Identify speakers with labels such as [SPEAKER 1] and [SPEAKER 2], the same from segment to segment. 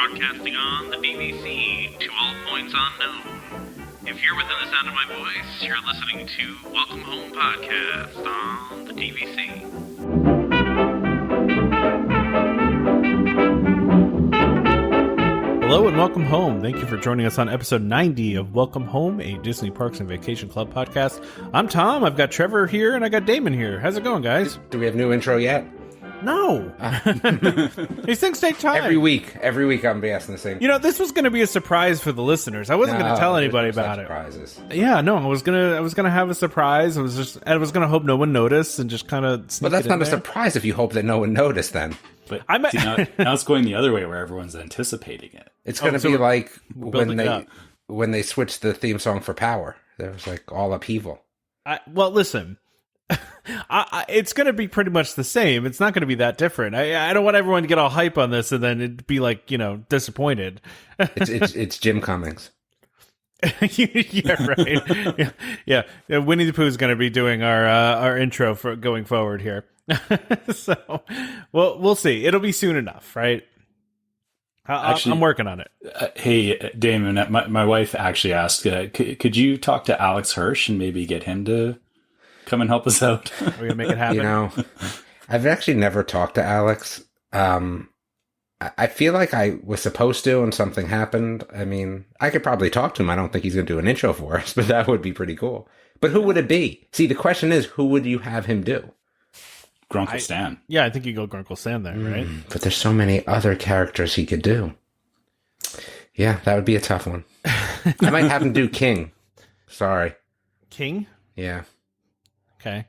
[SPEAKER 1] broadcasting on the DVC to all points unknown. If you're within the sound of my voice, you're listening to Welcome Home Podcast on the DVC.
[SPEAKER 2] Hello and welcome home. Thank you for joining us on episode 90 of Welcome Home, a Disney Parks and Vacation Club podcast. I'm Tom. I've got Trevor here and I got Damon here. How's it going, guys?
[SPEAKER 3] Do we have new intro yet?
[SPEAKER 2] No. These things take time.
[SPEAKER 3] Every week I'm going to be asking the same.
[SPEAKER 2] You know, this was going to be a surprise for the listeners. I wasn't going to tell anybody about it.
[SPEAKER 3] Surprises.
[SPEAKER 2] Yeah, no, I was gonna have a surprise. I was going to hope no one noticed and just kind of.
[SPEAKER 3] But that's not a surprise if you hope that no one noticed. Then,
[SPEAKER 4] but see, now it's going the other way where everyone's anticipating it.
[SPEAKER 3] It's going to be like when they switched the theme song for Power. There was like all upheaval.
[SPEAKER 2] Well, listen. It's going to be pretty much the same. It's not going to be that different. I don't want everyone to get all hype on this and then it'd be like, you know, disappointed.
[SPEAKER 3] It's Jim Cummings.
[SPEAKER 2] Yeah, right. Yeah. Winnie the Pooh is going to be doing our intro for going forward here. So, well, we'll see. It'll be soon enough, right? Actually, I'm working on it.
[SPEAKER 4] Hey, Damon, my wife actually asked, could you talk to Alex Hirsch and maybe get him to come and help us out?
[SPEAKER 2] We're going to make it happen.
[SPEAKER 3] You know, I've actually never talked to Alex. I feel like I was supposed to and something happened. I mean, I could probably talk to him. I don't think he's going to do an intro for us, but that would be pretty cool. But who would it be? See, the question is, who would you have him do?
[SPEAKER 4] Grunkle Stan.
[SPEAKER 2] Yeah, I think you go Grunkle Stan there, right?
[SPEAKER 3] But there's so many other characters he could do. Yeah, that would be a tough one. I might have him do King. Sorry.
[SPEAKER 2] King?
[SPEAKER 3] Yeah.
[SPEAKER 2] Okay.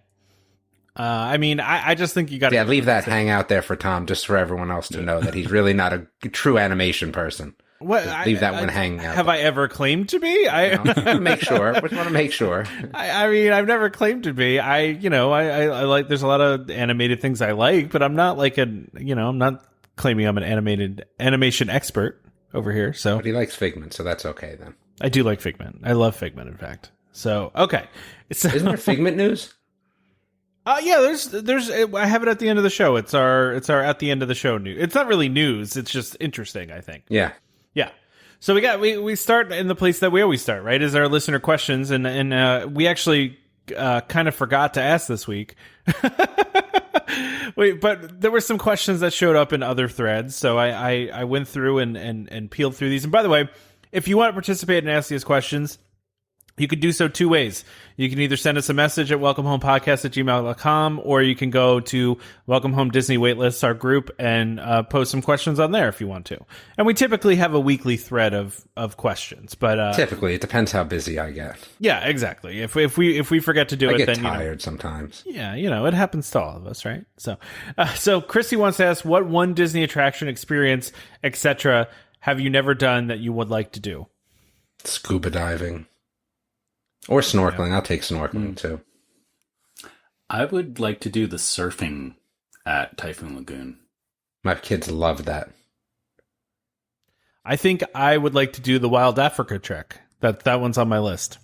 [SPEAKER 2] I mean, I just think you got to...
[SPEAKER 3] Yeah, leave that hang out there for Tom, just for everyone else to know that he's really not a true animation person. Leave that one hanging out.
[SPEAKER 2] Have I ever claimed to be?
[SPEAKER 3] Make sure. Just want to make sure.
[SPEAKER 2] I mean, I've never claimed to be. I like, there's a lot of animated things I like, but I'm not like I'm not claiming I'm an animation expert over here. So,
[SPEAKER 3] but he likes Figment, so that's okay then.
[SPEAKER 2] I do like Figment. I love Figment, in fact. So, okay.
[SPEAKER 3] Isn't there Figment news?
[SPEAKER 2] Yeah, there's. I have it at the end of the show. It's our at the end of the show news. It's not really news. It's just interesting, I think.
[SPEAKER 3] Yeah.
[SPEAKER 2] Yeah. So we start in the place that we always start, right? Is our listener questions, and we actually kind of forgot to ask this week. Wait, but there were some questions that showed up in other threads, so I went through and peeled through these. And by the way, if you want to participate and ask these questions, you can do so two ways. You can either send us a message at welcomehomepodcast@gmail.com, or you can go to Welcome Home Disney Waitlists, our group, and post some questions on there if you want to. And we typically have a weekly thread of questions, but
[SPEAKER 3] typically it depends how busy I get.
[SPEAKER 2] Yeah, exactly. If we forget to do it,
[SPEAKER 3] then
[SPEAKER 2] I get
[SPEAKER 3] tired sometimes.
[SPEAKER 2] Yeah, it happens to all of us, right? So Chrissy wants to ask, what one Disney attraction, experience, etc., have you never done that you would like to do?
[SPEAKER 3] Scuba diving. Or snorkeling. Yeah. I'll take snorkeling, too.
[SPEAKER 4] I would like to do the surfing at Typhoon Lagoon.
[SPEAKER 3] My kids love that.
[SPEAKER 2] I think I would like to do the Wild Africa trek. That one's on my list.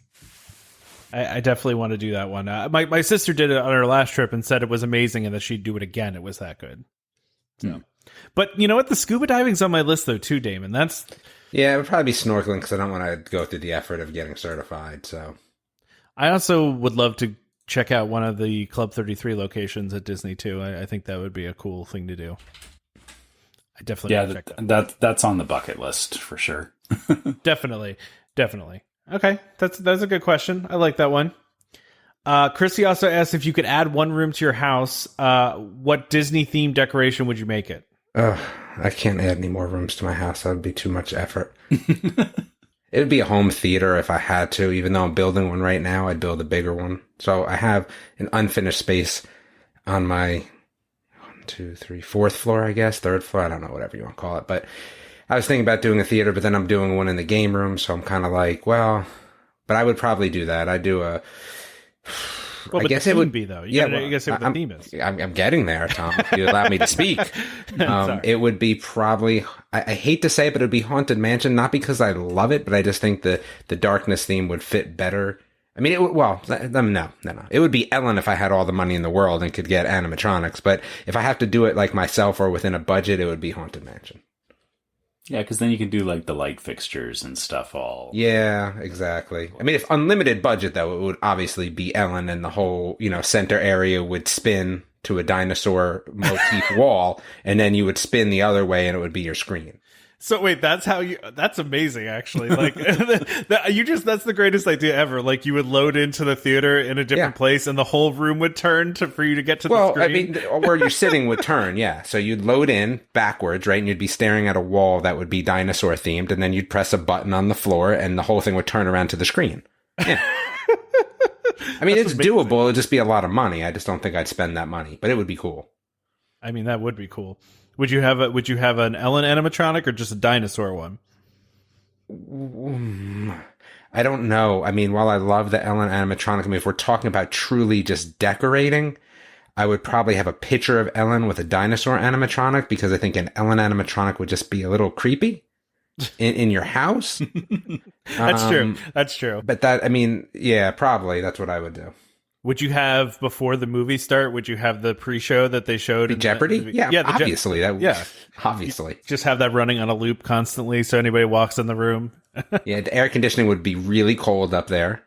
[SPEAKER 2] I definitely want to do that one. My sister did it on her last trip and said it was amazing and that she'd do it again. It was that good. So, But you know what? The scuba diving's on my list, though, too, Damon.
[SPEAKER 3] Yeah, it would probably be snorkeling because I don't want to go through the effort of getting certified, so...
[SPEAKER 2] I also would love to check out one of the Club 33 locations at Disney too. I think that would be a cool thing to do. I definitely
[SPEAKER 4] that's on the bucket list for sure.
[SPEAKER 2] Definitely. Okay, that's a good question. I like that one. Chrissy also asked if you could add one room to your house, what Disney themed decoration would you make it?
[SPEAKER 3] I can't add any more rooms to my house. That would be too much effort. It would be a home theater if I had to. Even though I'm building one right now, I'd build a bigger one. So I have an unfinished space on my 4th floor, I guess. 3rd floor. I don't know, whatever you want to call it. But I was thinking about doing a theater, but then I'm doing one in the game room. So I'm kind of like, well, but I would probably do that. I'd do a...
[SPEAKER 2] Well, I guess it would be, though. You gotta say what the theme is.
[SPEAKER 3] I'm getting there, Tom, if you allow me to speak. It would be probably, I hate to say it, but it would be Haunted Mansion, not because I love it, but I just think the darkness theme would fit better. I mean, no. It would be Ellen if I had all the money in the world and could get animatronics, but if I have to do it like myself or within a budget, it would be Haunted Mansion.
[SPEAKER 4] Yeah, because then you can do like the light fixtures and stuff all.
[SPEAKER 3] Yeah, exactly. I mean, if unlimited budget, though, it would obviously be Ellen, and the whole, center area would spin to a dinosaur motif wall, and then you would spin the other way and it would be your screen.
[SPEAKER 2] So wait, that's amazing, actually. Like, that's the greatest idea ever. Like, you would load into the theater in a different place, and the whole room would turn for you to get to the screen.
[SPEAKER 3] Well, I mean, where you're sitting would turn, yeah. So you'd load in backwards, right? And you'd be staring at a wall that would be dinosaur themed, and then you'd press a button on the floor, and the whole thing would turn around to the screen. Yeah. I mean, it's doable. It'd just be a lot of money. I just don't think I'd spend that money, but it would be cool.
[SPEAKER 2] I mean, that would be cool. Would you have an Ellen animatronic or just a dinosaur one?
[SPEAKER 3] I don't know. I mean, while I love the Ellen animatronic, I mean, if we're talking about truly just decorating, I would probably have a picture of Ellen with a dinosaur animatronic, because I think an Ellen animatronic would just be a little creepy in your house.
[SPEAKER 2] That's true. That's true.
[SPEAKER 3] But I mean, yeah, probably that's what I would do.
[SPEAKER 2] Would you have, before the movie start, would you have the pre-show that they showed?
[SPEAKER 3] The Jeopardy? Obviously. Obviously.
[SPEAKER 2] Just have that running on a loop constantly so anybody walks in the room.
[SPEAKER 3] Yeah, the air conditioning would be really cold up there.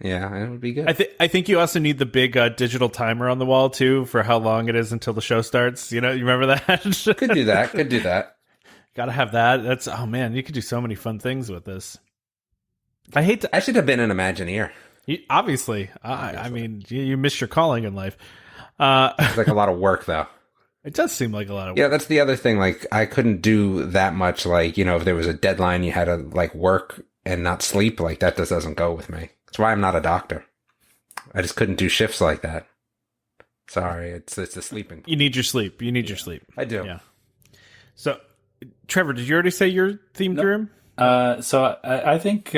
[SPEAKER 3] Yeah, it would be good.
[SPEAKER 2] I think you also need the big digital timer on the wall, too, for how long it is until the show starts. You remember that?
[SPEAKER 3] Could do that.
[SPEAKER 2] Gotta have that. Oh man, you could do so many fun things with this. I should
[SPEAKER 3] have been an Imagineer.
[SPEAKER 2] Obviously. I mean, you missed your calling in life.
[SPEAKER 3] It's like a lot of work, though.
[SPEAKER 2] It does seem like a lot of work.
[SPEAKER 3] Yeah, that's the other thing. Like, I couldn't do that much. Like, if there was a deadline, you had to, like, work and not sleep. Like, that just doesn't go with me. That's why I'm not a doctor. I just couldn't do shifts like that. Sorry, it's a sleeping.
[SPEAKER 2] You need your sleep. Your sleep.
[SPEAKER 3] I do.
[SPEAKER 2] Yeah. So, Trevor, did you already say your themed room?
[SPEAKER 4] So I think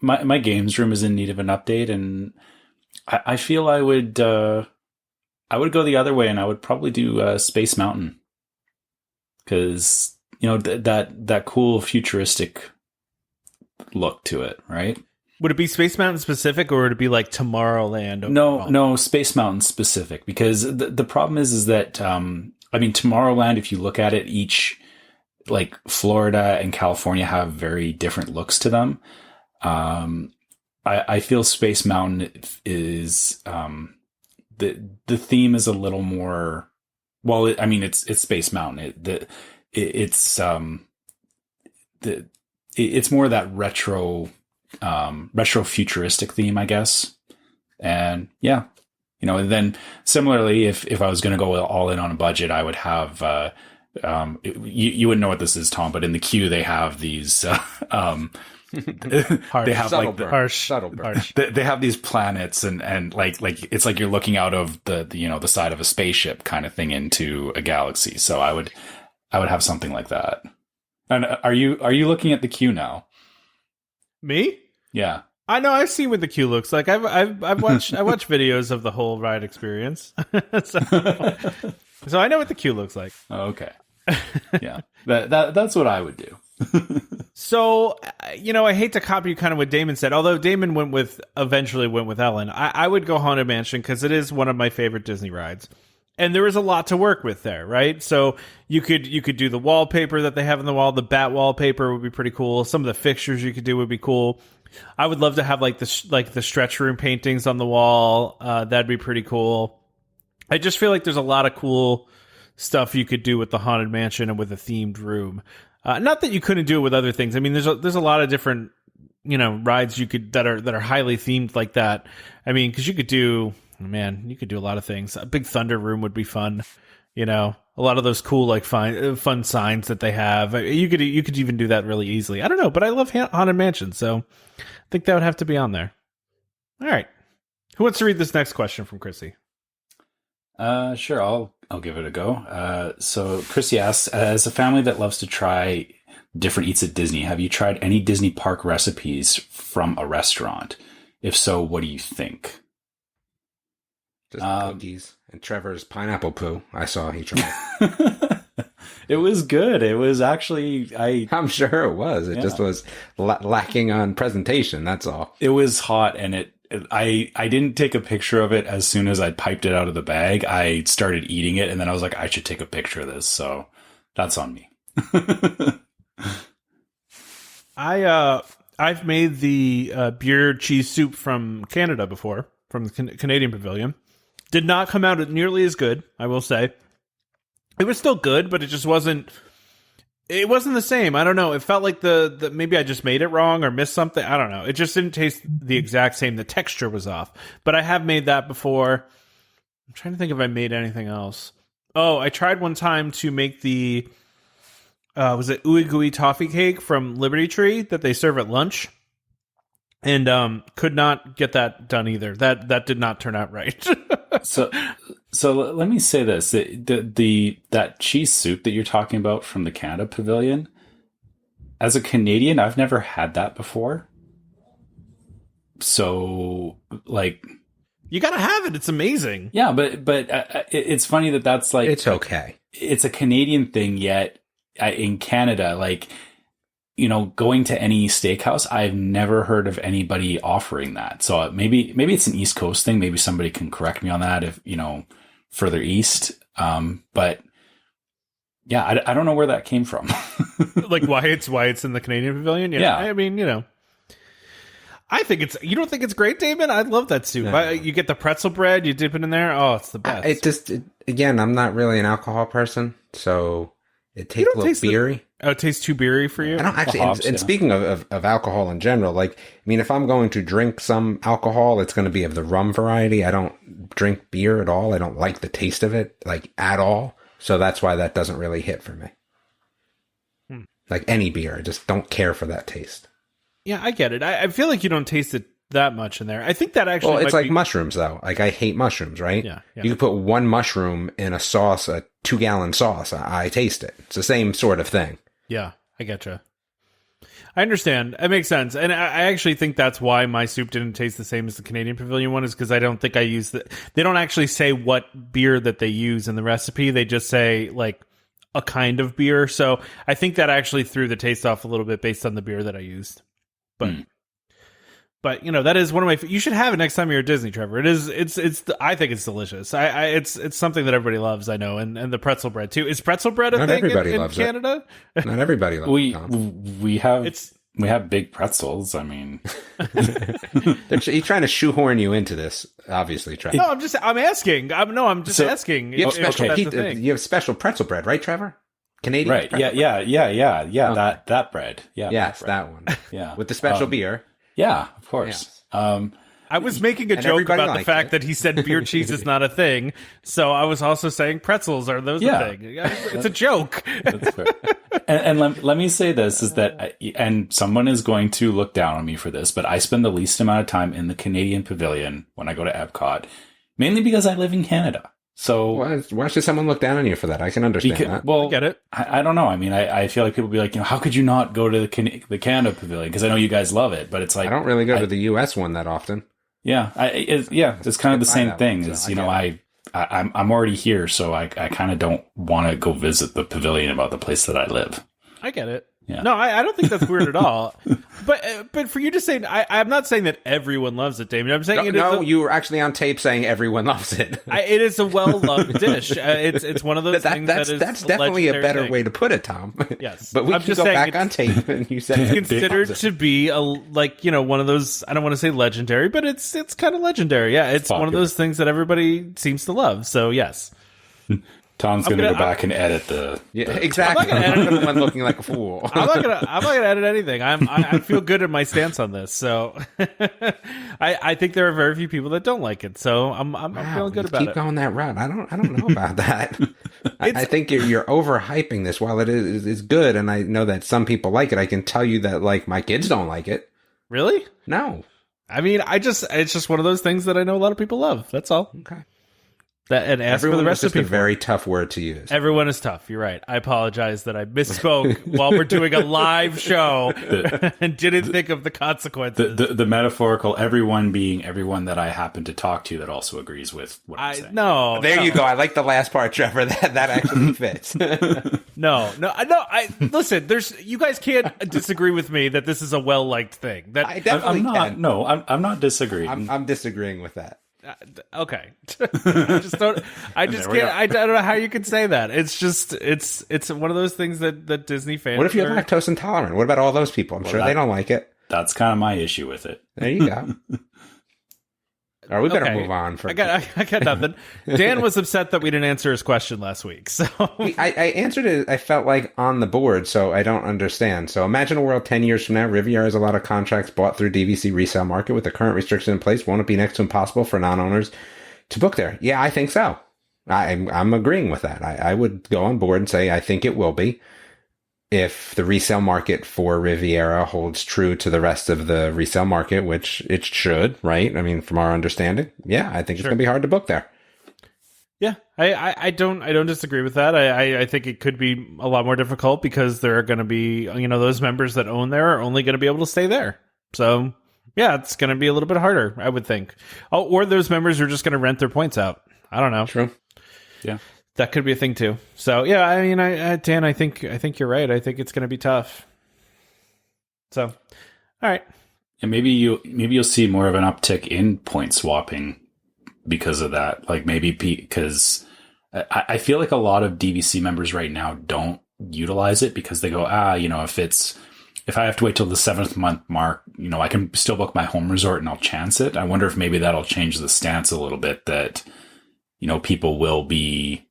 [SPEAKER 4] my games room is in need of an update, and I feel I would go the other way, and I would probably do Space Mountain, because that cool futuristic look to it, right?
[SPEAKER 2] Would it be Space Mountain specific, or would it be like Tomorrowland?
[SPEAKER 4] No, Space Mountain specific, because the problem is that I mean, Tomorrowland, if you look at it, each, like, Florida and California have very different looks to them. I feel Space Mountain is the theme is a little more. Well, it's Space Mountain. It's more of that retro futuristic theme, I guess. And yeah, and then similarly, if I was going to go all in on a budget, I would have. You wouldn't know what this is, Tom, but in the queue they have these. They have
[SPEAKER 2] harsh.
[SPEAKER 4] They have these planets, and like it's like you're looking out of the side of a spaceship kind of thing into a galaxy. So I would have something like that. And are you looking at the queue now?
[SPEAKER 2] Me?
[SPEAKER 4] Yeah.
[SPEAKER 2] I know. I've seen what the queue looks like. I've watched videos of the whole ride experience. So I know what the queue looks like.
[SPEAKER 4] Oh, okay. Yeah, that's what I would do.
[SPEAKER 2] So, I hate to copy kind of what Damon said, although Damon eventually went with Ellen. I would go Haunted Mansion, because it is one of my favorite Disney rides. And there is a lot to work with there, right? So you could do the wallpaper that they have on the wall. The bat wallpaper would be pretty cool. Some of the fixtures you could do would be cool. I would love to have the stretch room paintings on the wall. That'd be pretty cool. I just feel like there's a lot of cool stuff you could do with the Haunted Mansion and with a themed room. Not that you couldn't do it with other things. I mean, there's a lot of different rides you could that are highly themed like that. I mean, because you could do a lot of things. A big Thunder Room would be fun. A lot of those cool fun signs that they have. You could even do that really easily. I don't know, but I love Haunted Mansion, so I think that would have to be on there. All right, who wants to read this next question from Chrissy?
[SPEAKER 4] Sure, I'll give it a go. So Chrissy asks, as a family that loves to try different eats at Disney, have you tried any Disney park recipes from a restaurant? If so, what do you think?
[SPEAKER 3] Just cookies and Trevor's pineapple poo. I saw he tried.
[SPEAKER 4] It was good. It was actually,
[SPEAKER 3] I'm sure it was. It just was lacking on presentation. That's all.
[SPEAKER 4] It was hot, and I didn't take a picture of it as soon as I piped it out of the bag. I started eating it, and then I was like, I should take a picture of this. So that's on me.
[SPEAKER 2] I've made the beer cheese soup from Canada before, from the Canadian Pavilion. Did not come out nearly as good, I will say. It was still good, but it just wasn't. It wasn't the same. I don't know. It felt like the maybe I just made it wrong or missed something. I don't know. It just didn't taste the exact same. The texture was off. But I have made that before. I'm trying to think if I made anything else. Oh, I tried one time to make the was it ooey gooey toffee cake from Liberty Tree that they serve at lunch, and could not get that done either. That did not turn out right.
[SPEAKER 4] So let me say this: that cheese soup that you're talking about from the Canada Pavilion. As a Canadian, I've never had that before. So, like,
[SPEAKER 2] you gotta have it. It's amazing.
[SPEAKER 4] Yeah, but it's funny that's like
[SPEAKER 3] it's okay.
[SPEAKER 4] It's a Canadian thing, yet in Canada, like, you know, going to any steakhouse, I've never heard of anybody offering that. So maybe it's an East Coast thing. Maybe somebody can correct me on that if, you know, further east. But yeah, I don't know where that came from.
[SPEAKER 2] Like why it's in the Canadian Pavilion. Yeah. I mean, you know, I think you don't think it's great, Damon? I love that soup.
[SPEAKER 3] No.
[SPEAKER 2] You get the pretzel bread, you dip it in there. Oh, it's the best.
[SPEAKER 3] Again, I'm not really an alcohol person, so it tastes a little beery.
[SPEAKER 2] It tastes too beery for you?
[SPEAKER 3] I don't actually, and speaking of alcohol in general, like, I mean, if I'm going to drink some alcohol, it's going to be of the rum variety. I don't drink beer at all. I don't like the taste of it, like, at all. So that's why that doesn't really hit for me. Like any beer, I just don't care for that taste.
[SPEAKER 2] Yeah, I get it. I feel like you don't taste it that much in there. I think that actually
[SPEAKER 3] it's like mushrooms, though. Like, I hate mushrooms, right?
[SPEAKER 2] Yeah.
[SPEAKER 3] You could put one mushroom in a sauce, a 2-gallon sauce. I taste it. It's the same sort of thing.
[SPEAKER 2] Yeah, I getcha. I understand. It makes sense. And I actually think that's why my soup didn't taste the same as the Canadian Pavilion one, is because I don't think I use they don't actually say what beer that they use in the recipe. They just say, like, a kind of beer. So I think that actually threw the taste off a little bit based on the beer that I used. But you know, that is one of my. You should have it next time you're at Disney, Trevor. I think it's delicious. It's something that everybody loves. I know, and the pretzel bread too. Is pretzel bread a thing in Canada?
[SPEAKER 3] Not everybody loves it.
[SPEAKER 4] We have big pretzels. I mean,
[SPEAKER 3] he's trying to shoehorn you into this. Obviously, Trevor.
[SPEAKER 2] No, I'm asking. I'm just asking.
[SPEAKER 3] You have special pretzel bread, right, Trevor? Canadian,
[SPEAKER 4] right? Yeah. Okay. That bread. Yeah.
[SPEAKER 3] Yes, that one.
[SPEAKER 4] Yeah,
[SPEAKER 3] with the special beer.
[SPEAKER 4] Yeah, of course.
[SPEAKER 3] Yes.
[SPEAKER 2] I was making a joke about the fact that he said beer cheese is not a thing, so I was also saying pretzels are those a thing. It's a joke.
[SPEAKER 4] That's fair. And let me say this, is that, and someone is going to look down on me for this, but I spend the least amount of time in the Canadian Pavilion when I go to Epcot, mainly because I live in Canada. So
[SPEAKER 3] why should someone look down on you for that? I can understand that.
[SPEAKER 2] Well, I get it.
[SPEAKER 4] I don't know. I mean, I feel like people be like, you know, how could you not go to the Canada Pavilion? Because I know you guys love it, but it's like,
[SPEAKER 3] I don't really go to the U.S. one that often.
[SPEAKER 4] Yeah, it's kind of the same thing. Is, you know, I'm already here, so I kind of don't want to go visit the pavilion about the place that I live.
[SPEAKER 2] I get it.
[SPEAKER 4] Yeah.
[SPEAKER 2] No, I don't think that's weird at all. But for you to say, I'm not saying that everyone loves it, Damien. I'm saying
[SPEAKER 3] you were actually on tape saying everyone loves it.
[SPEAKER 2] It is a well-loved dish. It's one of those things that's
[SPEAKER 3] definitely a better
[SPEAKER 2] thing.
[SPEAKER 3] way to put it, Tom.
[SPEAKER 2] Yes,
[SPEAKER 3] but we can go back on tape, and you said
[SPEAKER 2] it's considered to be one of those. I don't want to say legendary, but it's kind of legendary. Yeah, it's one of those things that everybody seems to love. So yes.
[SPEAKER 4] Tom's going to go back and edit
[SPEAKER 3] exactly. I'm not going to edit one looking like a fool.
[SPEAKER 2] I'm not going to edit anything. I feel good in my stance on this. So I think there are very few people that don't like it. So I'm feeling good about it.
[SPEAKER 3] Keep going that route. I don't know about that. I think you're overhyping this. While it is good, and I know that some people like it, I can tell you that, like, my kids don't like it.
[SPEAKER 2] Really?
[SPEAKER 3] No.
[SPEAKER 2] I mean, it's just one of those things that I know a lot of people love. That's all.
[SPEAKER 3] Okay.
[SPEAKER 2] And ask for the recipe.
[SPEAKER 3] It's just a very tough word to use.
[SPEAKER 2] Everyone is tough. You're right. I apologize that I misspoke while we're doing a live show and didn't think of the consequences.
[SPEAKER 4] The metaphorical everyone being everyone that I happen to talk to that also agrees with what I'm saying.
[SPEAKER 2] No.
[SPEAKER 3] There you go. I like the last part, Trevor. That actually fits.
[SPEAKER 2] No. Listen, you guys can't disagree with me that this is a well-liked thing.
[SPEAKER 3] I definitely can.
[SPEAKER 4] No, I'm not disagreeing.
[SPEAKER 3] I'm disagreeing with that.
[SPEAKER 2] Okay. I just don't. I just can't. I don't know how you could say that. It's just. It's one of those things that Disney fans.
[SPEAKER 3] What if you're lactose intolerant? What about all those people? I'm sure they don't like it.
[SPEAKER 4] That's kind of my issue with it.
[SPEAKER 3] There you go. All right, we better move on.
[SPEAKER 2] I got nothing. Dan was upset that we didn't answer his question last week. So
[SPEAKER 3] I answered it, I felt like, on the board, so I don't understand. So imagine a world 10 years from now. Riviera has a lot of contracts bought through DVC resale market. With the current restriction in place, won't it be next to impossible for non-owners to book there? Yeah, I think so. I'm agreeing with that. I would go on board and say I think it will be. If the resale market for Riviera holds true to the rest of the resale market, which it should, right? I mean, from our understanding, yeah, I think it's going to be hard to book there.
[SPEAKER 2] Yeah, I don't disagree with that. I think it could be a lot more difficult because there are going to be, those members that own there are only going to be able to stay there. So yeah, it's going to be a little bit harder, I would think. Oh, or those members are just going to rent their points out. I don't know.
[SPEAKER 3] True.
[SPEAKER 4] Yeah.
[SPEAKER 2] That could be a thing too. So yeah, I mean, Dan, I think you're right. I think it's going to be tough. So, all right.
[SPEAKER 4] And maybe you'll see more of an uptick in point swapping because of that. Like maybe because I feel like a lot of DVC members right now don't utilize it because they go, if I have to wait till the 7th month mark, I can still book my home resort and I'll chance it. I wonder if maybe that'll change the stance a little bit that, people will be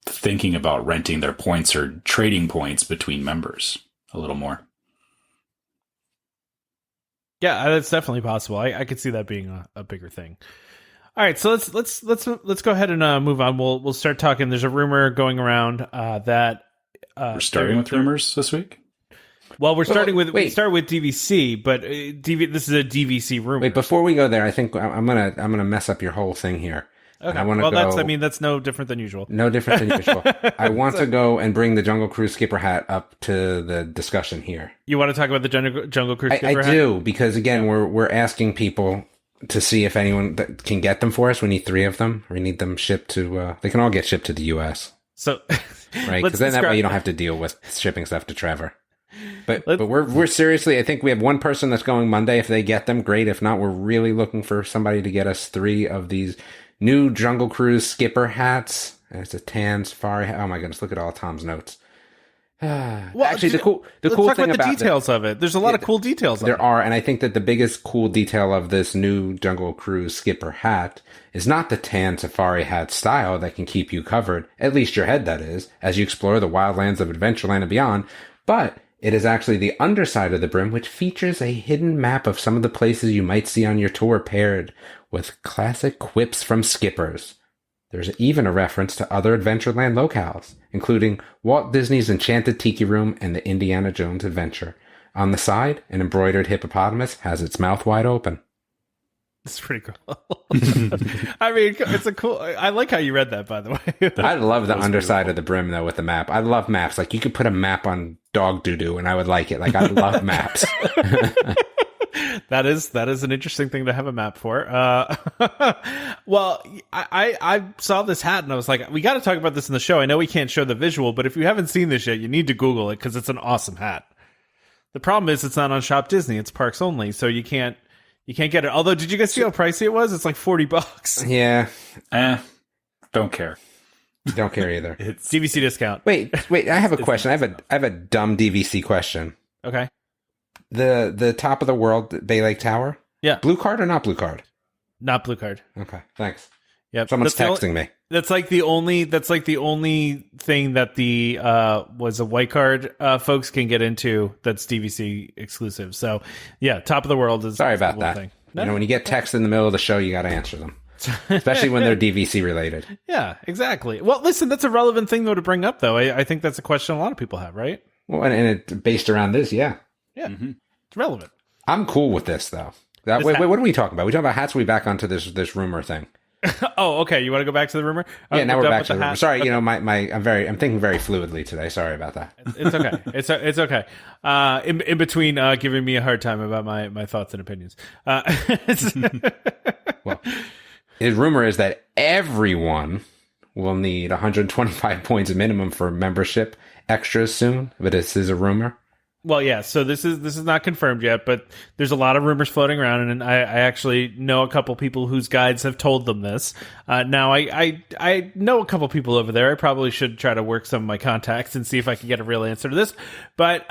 [SPEAKER 4] thinking about renting their points or trading points between members a little more.
[SPEAKER 2] Yeah, that's definitely possible. I could see that being a bigger thing. All right, so let's go ahead and move on. We'll start talking. There's a rumor going around that
[SPEAKER 4] we're starting with rumors this week.
[SPEAKER 2] Well, we start with DVC, but this is a DVC rumor.
[SPEAKER 3] Wait, before we go there, I think I'm gonna mess up your whole thing here.
[SPEAKER 2] Okay. That's no different than usual.
[SPEAKER 3] No different than usual. I want to go and bring the Jungle Cruise skipper hat up to the discussion here.
[SPEAKER 2] You want to talk about the Jungle Cruise skipper hat?
[SPEAKER 3] I do, because again, we're asking people to see if anyone that can get them for us. We need 3 of them. We need them shipped to. They can all get shipped to the U.S.
[SPEAKER 2] So,
[SPEAKER 3] right? Because then that way you don't have to deal with shipping stuff to Trevor. But we're seriously, I think we have one person that's going Monday. If they get them, great. If not, we're really looking for somebody to get us 3 of these new Jungle Cruise skipper hats. It's a tan safari hat. Oh my goodness, look at all Tom's notes.
[SPEAKER 2] Well,
[SPEAKER 3] actually, the cool
[SPEAKER 2] let's
[SPEAKER 3] thing
[SPEAKER 2] talk about
[SPEAKER 3] about
[SPEAKER 2] the details of it. There's a lot of cool details.
[SPEAKER 3] There are, and I think that the biggest cool detail of this new Jungle Cruise skipper hat is not the tan safari hat style that can keep you covered, at least your head that is, as you explore the wildlands of Adventureland and beyond, but it is actually the underside of the brim, which features a hidden map of some of the places you might see on your tour paired with classic quips from skippers. There's even a reference to other Adventureland locales, including Walt Disney's Enchanted Tiki Room and the Indiana Jones Adventure. On the side, an embroidered hippopotamus has its mouth wide open.
[SPEAKER 2] It's pretty cool. I mean, it's a cool. I like how you read that, by the way.
[SPEAKER 3] I love the underside of the brim, though, with the map. I love maps. Like, you could put a map on dog doo-doo, and I would like it. Like, I love maps.
[SPEAKER 2] That is an interesting thing to have a map for. Well, I saw this hat and I was like, we got to talk about this in the show. I know we can't show the visual, but if you haven't seen this yet, you need to Google it because it's an awesome hat. The problem is it's not on Shop Disney; it's parks only, so you can't get it. Although, did you guys see how pricey it was? It's like $40.
[SPEAKER 3] Yeah,
[SPEAKER 4] don't care.
[SPEAKER 3] Don't care either.
[SPEAKER 2] It's DVC discount.
[SPEAKER 3] Wait! I have a question. I have a dumb DVC question.
[SPEAKER 2] Okay.
[SPEAKER 3] The top of the world Bay Lake Tower?
[SPEAKER 2] Yeah.
[SPEAKER 3] Blue card or not blue card?
[SPEAKER 2] Not blue card.
[SPEAKER 3] Okay, thanks.
[SPEAKER 2] Yep.
[SPEAKER 3] Someone's texting me.
[SPEAKER 2] That's like the only thing that the was a white card folks can get into that's DVC exclusive. So yeah, top of the world is
[SPEAKER 3] sorry about that.
[SPEAKER 2] Thing.
[SPEAKER 3] No? When you get texts in the middle of the show, you got to answer them, especially when they're DVC related.
[SPEAKER 2] Yeah, exactly. Well, listen, that's a relevant thing though to bring up though. I think that's a question a lot of people have, right?
[SPEAKER 3] Well, and it's based around this, yeah.
[SPEAKER 2] Yeah, It's relevant.
[SPEAKER 3] I'm cool with this though. Wait, what are we talking about? We talking about hats? Or we back onto this rumor thing?
[SPEAKER 2] Oh, okay. You want to go back to the rumor?
[SPEAKER 3] Yeah, now we're back to the rumor. Sorry, okay. I'm thinking very fluidly today. Sorry about that.
[SPEAKER 2] It's okay. It's okay. In between giving me a hard time about my thoughts and opinions.
[SPEAKER 3] Well, the rumor is that everyone will need 125 points minimum for membership extras soon, but this is a rumor.
[SPEAKER 2] Well, yeah. So this is not confirmed yet, but there's a lot of rumors floating around, and I actually know a couple people whose guides have told them this. Now, I know a couple people over there. I probably should try to work some of my contacts and see if I can get a real answer to this. But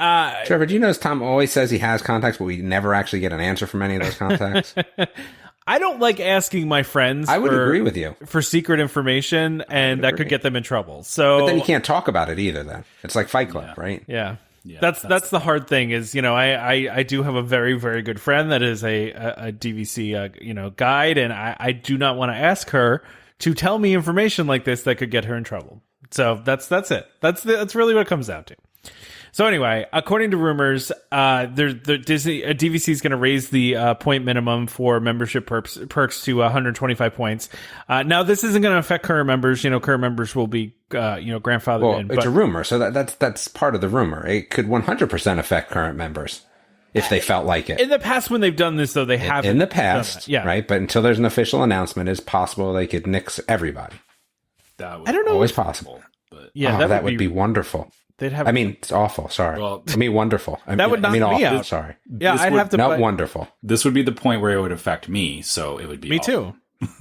[SPEAKER 3] Trevor, do you notice Tom always says he has contacts, but we never actually get an answer from any of those contacts?
[SPEAKER 2] I don't like asking my friends.
[SPEAKER 3] I would agree with you
[SPEAKER 2] for secret information, and that could get them in trouble. So,
[SPEAKER 3] but then you can't talk about it either. Then it's like Fight Club, right?
[SPEAKER 2] Yeah. That's the hard thing is, I do have a very, very good friend that is a DVC, guide, and I do not want to ask her to tell me information like this that could get her in trouble. So that's it. That's really what it comes down to. So anyway, according to rumors, DVC is going to raise the point minimum for membership perks to 125 points. Now, this isn't going to affect current members. Current members will be grandfathered in.
[SPEAKER 3] It's a rumor, so that's part of the rumor. It could 100% affect current members if they felt like it.
[SPEAKER 2] In the past, when they've done this, though, they haven't.
[SPEAKER 3] In the past,
[SPEAKER 2] yeah,
[SPEAKER 3] right. But until there's an official announcement, it's possible they could nix everybody.
[SPEAKER 2] I don't know.
[SPEAKER 3] Always possible.
[SPEAKER 2] But yeah,
[SPEAKER 3] that would be wonderful.
[SPEAKER 2] They'd have.
[SPEAKER 3] I mean, it's awful. Sorry. Well, I mean, wonderful.
[SPEAKER 2] That would knock me
[SPEAKER 3] awful.
[SPEAKER 2] out.
[SPEAKER 3] Sorry.
[SPEAKER 2] Yeah, I'd have to.
[SPEAKER 3] Not wonderful.
[SPEAKER 4] This would be the point where it would affect me, so it would be
[SPEAKER 2] me
[SPEAKER 4] awful.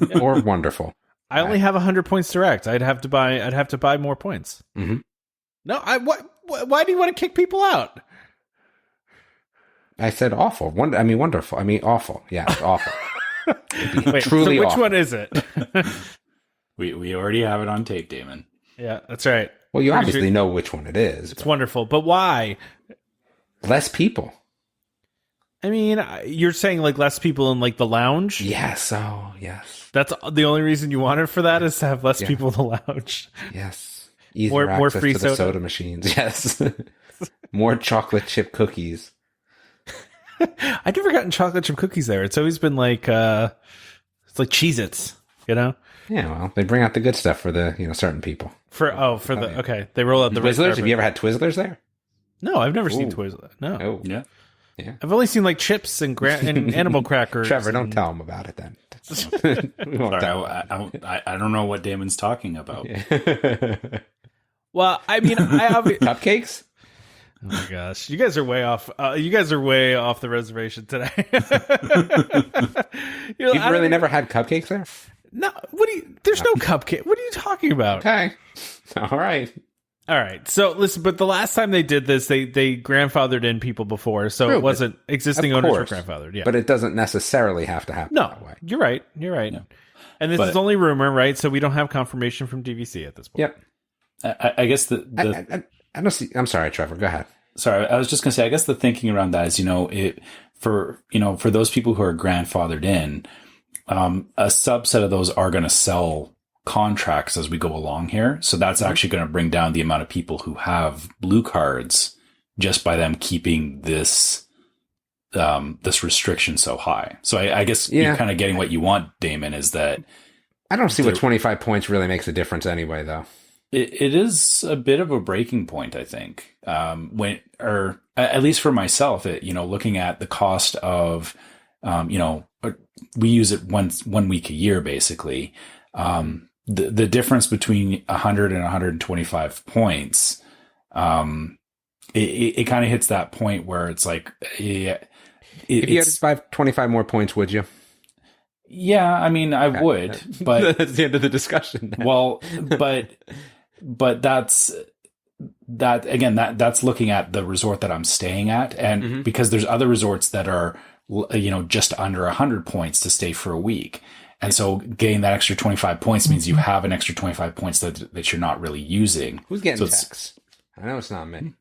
[SPEAKER 2] too.
[SPEAKER 3] Or wonderful.
[SPEAKER 2] I only have 100 points direct. I'd have to buy more points.
[SPEAKER 3] Mm-hmm.
[SPEAKER 2] No, why do you want to kick people out?
[SPEAKER 3] I said awful. I mean, wonderful. I mean, awful. Yeah, it's awful.
[SPEAKER 2] Wait,
[SPEAKER 3] truly
[SPEAKER 2] so which
[SPEAKER 3] awful.
[SPEAKER 2] one is it?
[SPEAKER 4] We already have it on tape, Damon.
[SPEAKER 2] Yeah, that's right.
[SPEAKER 3] Well, you obviously know which one it is.
[SPEAKER 2] It's wonderful, but why?
[SPEAKER 3] Less people.
[SPEAKER 2] I mean, you're saying like less people in like the lounge?
[SPEAKER 3] Yes. Oh, yes.
[SPEAKER 2] That's the only reason you want it for that is to have less people in the lounge.
[SPEAKER 3] Yes. Easier
[SPEAKER 2] more
[SPEAKER 3] access
[SPEAKER 2] free
[SPEAKER 3] to the soda machines. Yes. More chocolate chip cookies.
[SPEAKER 2] I've never gotten chocolate chip cookies there. It's always been like it's like Cheez-Its,
[SPEAKER 3] Yeah, well, they bring out the good stuff for the certain people.
[SPEAKER 2] They roll out the
[SPEAKER 3] Twizzlers. Have you ever had Twizzlers there?
[SPEAKER 2] No, I've never seen Twizzlers. No.
[SPEAKER 3] Oh,
[SPEAKER 4] yeah.
[SPEAKER 2] I've only seen like chips and animal crackers.
[SPEAKER 3] Trevor, don't tell them about it then.
[SPEAKER 4] I don't know what Damon's talking about.
[SPEAKER 2] Well, I mean,
[SPEAKER 3] cupcakes.
[SPEAKER 2] Oh my gosh, you guys are way off. You guys are way off the reservation today.
[SPEAKER 3] You've really never had cupcakes there?
[SPEAKER 2] No. There's no cupcake. What are you talking about?
[SPEAKER 3] Okay. All right.
[SPEAKER 2] So listen, but the last time they did this, they grandfathered in people before, so it wasn't existing owners were grandfathered. Yeah,
[SPEAKER 3] but it doesn't necessarily have to happen that way.
[SPEAKER 2] You're right. No. And this is only rumor, right? So we don't have confirmation from DVC at this point.
[SPEAKER 3] Yep.
[SPEAKER 4] I guess
[SPEAKER 3] I don't see. I'm sorry, Trevor. Go ahead.
[SPEAKER 4] Sorry, I was just going to say. I guess the thinking around that is, for those people who are grandfathered in, a subset of those are going to sell contracts as we go along here. So that's actually going to bring down the amount of people who have blue cards just by them keeping this restriction so high. So I guess you're kind of getting what you want, Damon. Is that
[SPEAKER 3] I don't see what 25 points really makes a difference anyway, though.
[SPEAKER 4] It is a bit of a breaking point, I think. Or at least for myself, looking at the cost of, we use it one week a year, basically. The difference between 100 and 125 points, it kind of hits that point where it's like, if
[SPEAKER 3] you had 25 more points, would you?
[SPEAKER 4] Yeah, I mean, I would, but
[SPEAKER 3] that's the end of the discussion.
[SPEAKER 4] Well, but that's looking at the resort that I'm staying at, and because there's other resorts that are, just under 100 points to stay for a week. And so getting that extra 25 points means you have an extra 25 points that you're not really using.
[SPEAKER 3] Who's getting texts? I know it's not me.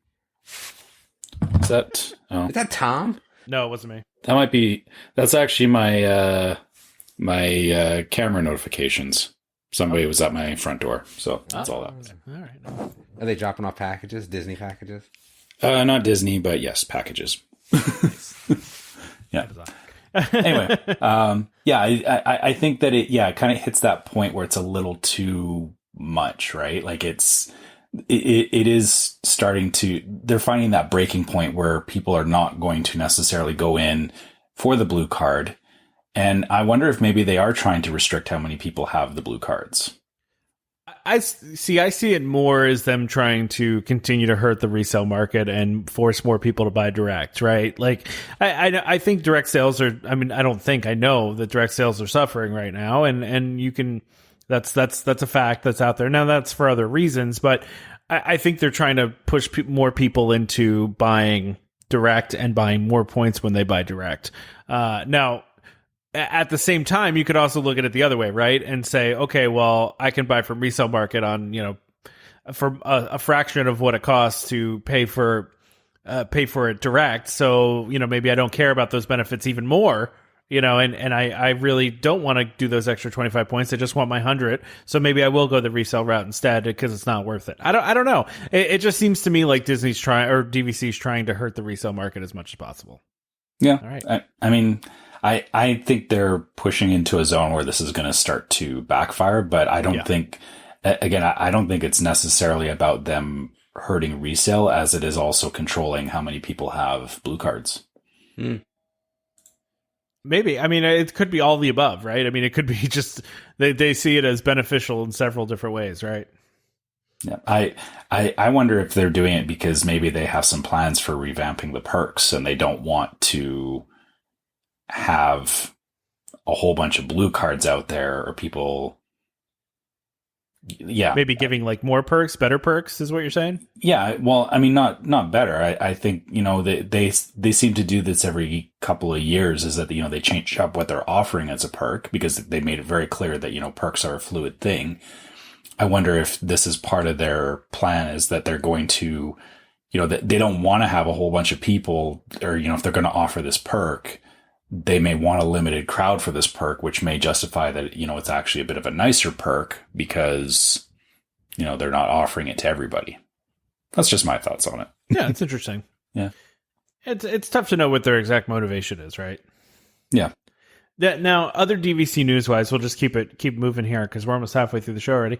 [SPEAKER 4] Is that
[SPEAKER 3] Tom?
[SPEAKER 2] No, it wasn't me.
[SPEAKER 4] That might be. That's actually my my camera notifications. Somebody was at my front door, so that's all that was.
[SPEAKER 2] All right.
[SPEAKER 3] Are they dropping off packages? Disney packages?
[SPEAKER 4] Not Disney, but yes, packages. Yeah. Anyway, I think that it kind of hits that point where it's a little too much, right? Like it is starting to, they're finding that breaking point where people are not going to necessarily go in for the blue card. And I wonder if maybe they are trying to restrict how many people have the blue cards.
[SPEAKER 2] I see it more as them trying to continue to hurt the resale market and force more people to buy direct, right? Like, I think direct sales are, I mean, I know that direct sales are suffering right now, and you can, that's a fact that's out there. Now, that's for other reasons, but I think they're trying to push more people into buying direct and buying more points when they buy direct. Now, at the same time, you could also look at it the other way, right? And say, okay, well, I can buy from resale market on, for a fraction of what it costs to pay for it direct. So, maybe I don't care about those benefits even more, and I really don't want to do those extra 25 points. I just want my 100. So maybe I will go the resale route instead because it's not worth it. I don't know. It just seems to me like Disney's DVC's trying to hurt the resale market as much as possible.
[SPEAKER 4] Yeah.
[SPEAKER 2] All right.
[SPEAKER 4] I mean, I think they're pushing into a zone where this is going to start to backfire, but I don't think, again, I don't think it's necessarily about them hurting resale as it is also controlling how many people have blue cards.
[SPEAKER 2] Maybe. I mean, it could be all the above, right? I mean, it could be just they see it as beneficial in several different ways, right?
[SPEAKER 4] Yeah, I wonder if they're doing it because maybe they have some plans for revamping the perks and they don't want to have a whole bunch of blue cards out there or people. Yeah.
[SPEAKER 2] Maybe giving like more perks, better perks is what you're saying?
[SPEAKER 4] Yeah. Well, I mean, not better. I think, they seem to do this every couple of years is that, they change up what they're offering as a perk because they made it very clear that, perks are a fluid thing. I wonder if this is part of their plan is that they're going to, that they don't want to have a whole bunch of people or, if they're going to offer this perk, they may want a limited crowd for this perk, which may justify that, it's actually a bit of a nicer perk because, they're not offering it to everybody. That's just my thoughts on it.
[SPEAKER 2] Yeah, it's interesting.
[SPEAKER 4] Yeah.
[SPEAKER 2] It's tough to know what their exact motivation is, right?
[SPEAKER 4] Yeah.
[SPEAKER 2] Now, other DVC news-wise, we'll just keep moving here because we're almost halfway through the show already.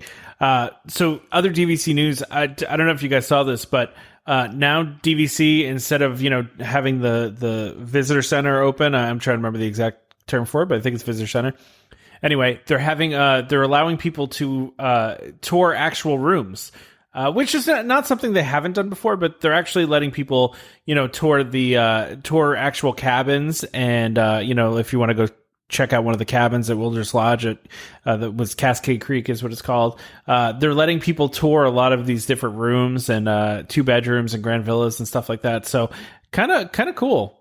[SPEAKER 2] So other DVC news, I don't know if you guys saw this, but now DVC, instead of having the visitor center open, I'm trying to remember the exact term for it, but I think it's visitor center. Anyway, they're allowing people to tour actual rooms. Which is not something they haven't done before, but they're actually letting people, tour actual cabins, and if you want to go check out one of the cabins at Wilderness Lodge that was Cascade Creek is what it's called. They're letting people tour a lot of these different rooms and 2 bedrooms and grand villas and stuff like that. So kind of cool.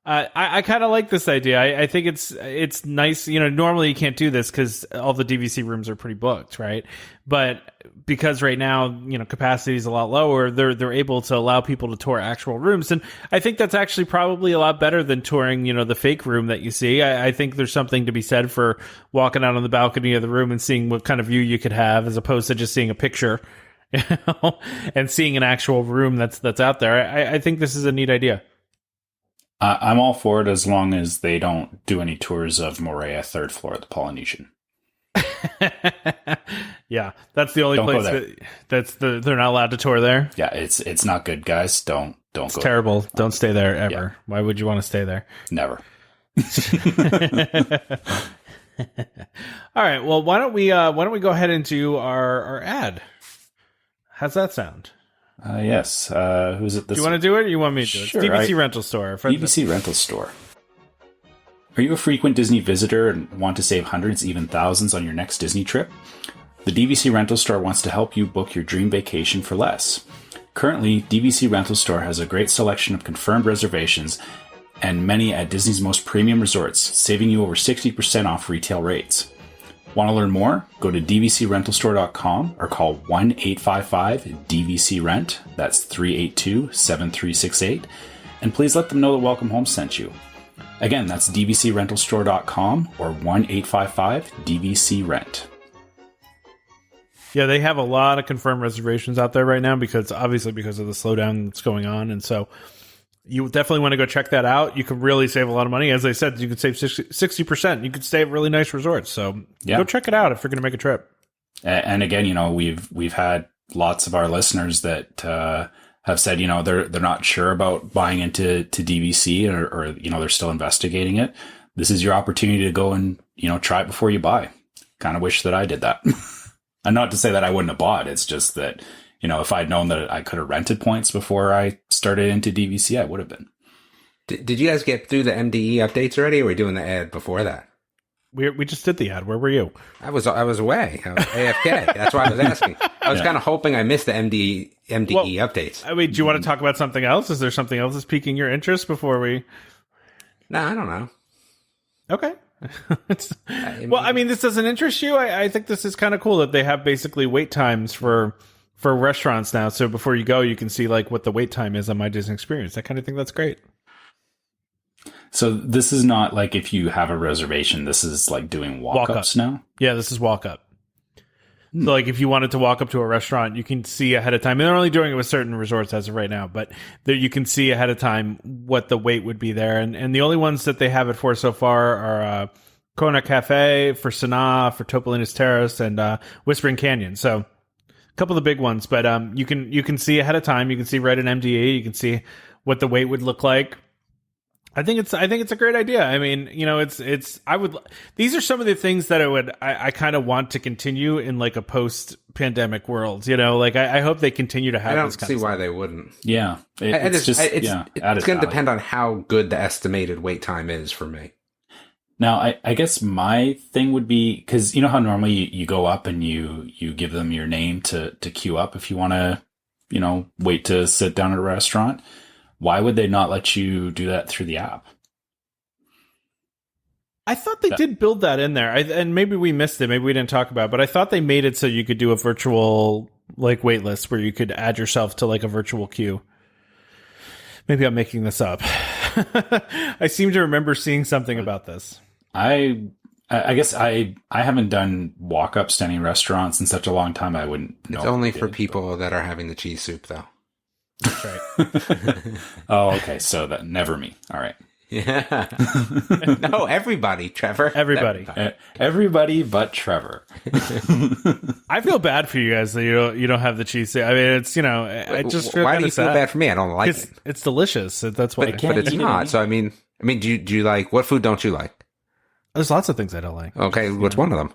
[SPEAKER 2] I kind of like this idea. I think it's nice. Normally you can't do this because all the DVC rooms are pretty booked, right? But because right now, capacity is a lot lower, they're able to allow people to tour actual rooms. And I think that's actually probably a lot better than touring, the fake room that you see. I think there's something to be said for walking out on the balcony of the room and seeing what kind of view you could have as opposed to just seeing a picture, and seeing an actual room that's out there. I think this is a neat idea.
[SPEAKER 4] I'm all for it as long as they don't do any tours of Moorea 3rd floor at the Polynesian.
[SPEAKER 2] Yeah, that's the only place they're not allowed to tour there.
[SPEAKER 4] Yeah, it's not good, guys. Don't
[SPEAKER 2] it's
[SPEAKER 4] go.
[SPEAKER 2] Terrible.
[SPEAKER 4] There.
[SPEAKER 2] Don't stay there ever.
[SPEAKER 4] Yeah.
[SPEAKER 2] Why would you want to stay there?
[SPEAKER 4] Never.
[SPEAKER 2] All right. Well, why don't we go ahead and do our ad? How's that sound?
[SPEAKER 4] Yes. Who's it?
[SPEAKER 2] Do you want to do it or you want me to do it?
[SPEAKER 4] Sure,
[SPEAKER 2] it's DVC Rental Store.
[SPEAKER 4] DVC Rental Store. Are you a frequent Disney visitor and want to save hundreds, even thousands on your next Disney trip? The DVC Rental Store wants to help you book your dream vacation for less. Currently, DVC Rental Store has a great selection of confirmed reservations and many at Disney's most premium resorts, saving you over 60% off retail rates. Want to learn more? Go to dvcrentalstore.com or call 1-855-DVC-RENT, that's 382-7368, and please let them know that Welcome Home sent you. Again, that's dvcrentalstore.com or 1-855-DVC-RENT.
[SPEAKER 2] Yeah, they have a lot of confirmed reservations out there right now because of the slowdown that's going on, and so you definitely want to go check that out. You can really save a lot of money. As I said, you could save 60%. You could stay at really nice resorts. So Go check it out if you're going to make a trip.
[SPEAKER 4] And again, we've had lots of our listeners that have said, they're not sure about buying into DVC or they're still investigating it. This is your opportunity to go and, try it before you buy. Kind of wish that I did that. And not to say that I wouldn't have bought. It's just that, if I'd known that I could have rented points before I started into DVC, I would have been.
[SPEAKER 3] Did you guys get through the MDE updates already, or were we doing the ad before that?
[SPEAKER 2] We just did the ad. Where were you?
[SPEAKER 3] I was away. I was AFK. That's why I was asking. I was kind of hoping I missed the MDE updates.
[SPEAKER 2] I mean, do you want to talk about something else? Is there something else that's piquing your interest before we?
[SPEAKER 3] No, I don't know.
[SPEAKER 2] Okay. I mean, this doesn't interest you. I think this is kind of cool that they have basically wait times for restaurants now. So before you go, you can see like what the wait time is on My Disney Experience. I kind of think that's great.
[SPEAKER 4] So this is not like if you have a reservation, this is like doing walk-ups now?
[SPEAKER 2] Yeah, this is walk-up. So like if you wanted to walk up to a restaurant, you can see ahead of time. And they're only doing it with certain resorts as of right now, but there you can see ahead of time what the wait would be there. And the only ones that they have it for so far are Kona Cafe, for Sanaa, for Topolino's Terrace, and Whispering Canyon. So a couple of the big ones, but you can see ahead of time. You can see right in MDA. You can see what the wait would look like. I think it's a great idea. I mean, these are some of the things that I kind of want to continue in like a post pandemic world, like I hope they continue to have
[SPEAKER 3] I don't
[SPEAKER 2] this kind
[SPEAKER 3] see
[SPEAKER 2] of
[SPEAKER 3] why
[SPEAKER 2] stuff.
[SPEAKER 3] they wouldn't.
[SPEAKER 4] Yeah.
[SPEAKER 3] It's going to depend on how good the estimated wait time is for me.
[SPEAKER 4] Now, I guess my thing would be, because you know how normally you go up and you give them your name to queue up if you want to, wait to sit down at a restaurant. Why would they not let you do that through the app?
[SPEAKER 2] I thought they did build that in there, and maybe we missed it. Maybe we didn't talk about it, but I thought they made it so you could do a virtual like wait list where you could add yourself to like a virtual queue. Maybe I'm making this up. I seem to remember seeing something about this.
[SPEAKER 4] I guess I haven't done walk-up standing restaurants in such a long time. I wouldn't know.
[SPEAKER 3] It's only for people that are having the cheese soup, though.
[SPEAKER 2] That's right.
[SPEAKER 4] Oh, okay. So that never me. All right.
[SPEAKER 3] Yeah. No, everybody, Trevor.
[SPEAKER 4] Everybody but Trevor.
[SPEAKER 2] I feel bad for you guys that you don't have the cheese. I mean, it's I just feel
[SPEAKER 3] why do you feel bad for me? I don't like it.
[SPEAKER 2] It's delicious. That's why.
[SPEAKER 3] But it's not. So I mean, do you like, what food don't you like?
[SPEAKER 2] There's lots of things I don't like.
[SPEAKER 3] Okay, what's one of them?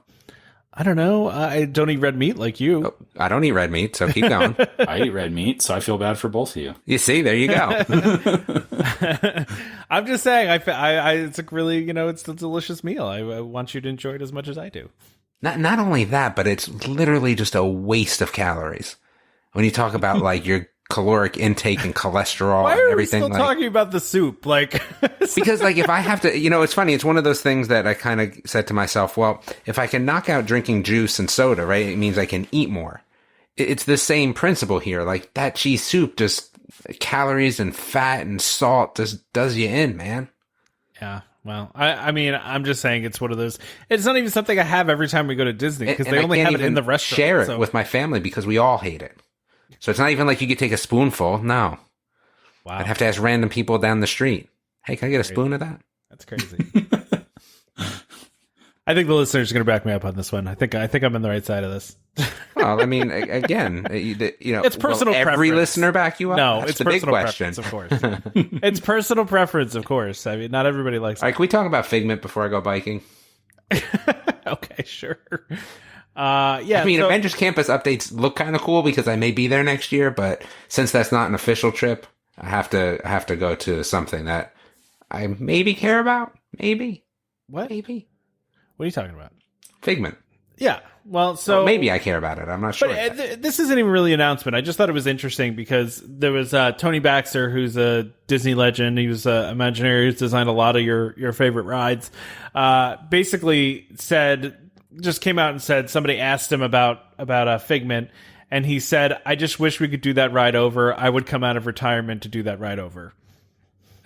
[SPEAKER 2] I don't know. I don't eat red meat like you.
[SPEAKER 3] Oh, I don't eat red meat, so keep going.
[SPEAKER 4] I eat red meat, so I feel bad for both of you.
[SPEAKER 3] You see, there you go.
[SPEAKER 2] I'm just saying, it's a really, it's a delicious meal. I want you to enjoy it as much as I do.
[SPEAKER 3] Not only that, but it's literally just a waste of calories. When you talk about like your caloric intake and cholesterol
[SPEAKER 2] Why
[SPEAKER 3] and
[SPEAKER 2] are
[SPEAKER 3] everything,
[SPEAKER 2] we still talking about the soup? Like,
[SPEAKER 3] because like if I have to, it's funny. It's one of those things that I kind of said to myself, well, if I can knock out drinking juice and soda, right, it means I can eat more. It's the same principle here. Like that cheese soup, just calories and fat and salt just does you in, man.
[SPEAKER 2] Yeah. Well, I mean, I'm just saying it's one of those. It's not even something I have every time we go to Disney because they only have it in the restaurant.
[SPEAKER 3] Share it with my family because we all hate it. So it's not even like you could take a spoonful. No.
[SPEAKER 2] Wow.
[SPEAKER 3] I'd have to ask random people down the street. Hey, can I get a spoon of that?
[SPEAKER 2] That's crazy. I think the listeners are going to back me up on this one. I think I'm on the right side of this.
[SPEAKER 3] Well, I mean, again,
[SPEAKER 2] it's personal preference.
[SPEAKER 3] Every listener back you up?
[SPEAKER 2] No,
[SPEAKER 3] That's
[SPEAKER 2] it's
[SPEAKER 3] the
[SPEAKER 2] personal
[SPEAKER 3] big question.
[SPEAKER 2] preference, of course. It's personal preference, of course. I mean, not everybody likes it.
[SPEAKER 3] All right, can we talk about Figment before I go biking?
[SPEAKER 2] Okay, sure. Yeah.
[SPEAKER 3] I mean, Avengers Campus updates look kind of cool because I may be there next year, but since that's not an official trip, I have to go to something that I maybe care about. Maybe.
[SPEAKER 2] What?
[SPEAKER 3] Maybe.
[SPEAKER 2] What are you talking about?
[SPEAKER 3] Figment.
[SPEAKER 2] Yeah. Well, so
[SPEAKER 3] maybe I care about it. I'm not sure.
[SPEAKER 2] But this isn't even really an announcement. I just thought it was interesting because there was Tony Baxter, who's a Disney legend. He was an Imagineer who's designed a lot of your favorite rides. Basically just came out and said somebody asked him about Figment, and he said, "I just wish we could do that ride over. I would come out of retirement to do that ride over."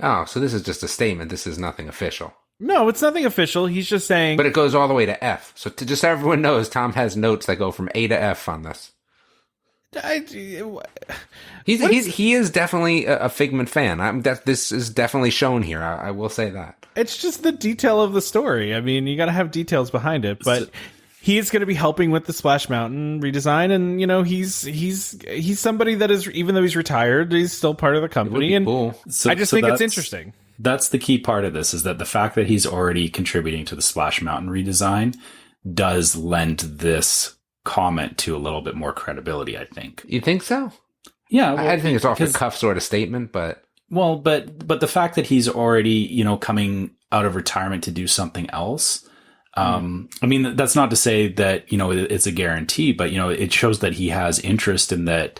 [SPEAKER 3] Oh, so this is just a statement. This is nothing official.
[SPEAKER 2] No, it's nothing official. He's just saying...
[SPEAKER 3] But it goes all the way to F. So just so everyone knows, Tom has notes that go from A to F on this. He is definitely a Figment fan. This is definitely shown here. I will say that.
[SPEAKER 2] It's just the detail of the story. I mean, you got to have details behind it. But he is going to be helping with the Splash Mountain redesign, and he's somebody that is, even though he's retired, he's still part of the company. And
[SPEAKER 3] cool.
[SPEAKER 2] I just think it's interesting.
[SPEAKER 4] That's the key part of this, is that the fact that he's already contributing to the Splash Mountain redesign does lend this comment to a little bit more credibility, I think.
[SPEAKER 3] You think so?
[SPEAKER 4] Yeah. Well,
[SPEAKER 3] I think it's off the cuff sort of statement, but...
[SPEAKER 4] Well, but the fact that he's already, coming out of retirement to do something else, I mean, that's not to say that, it's a guarantee, but, it shows that he has interest in that,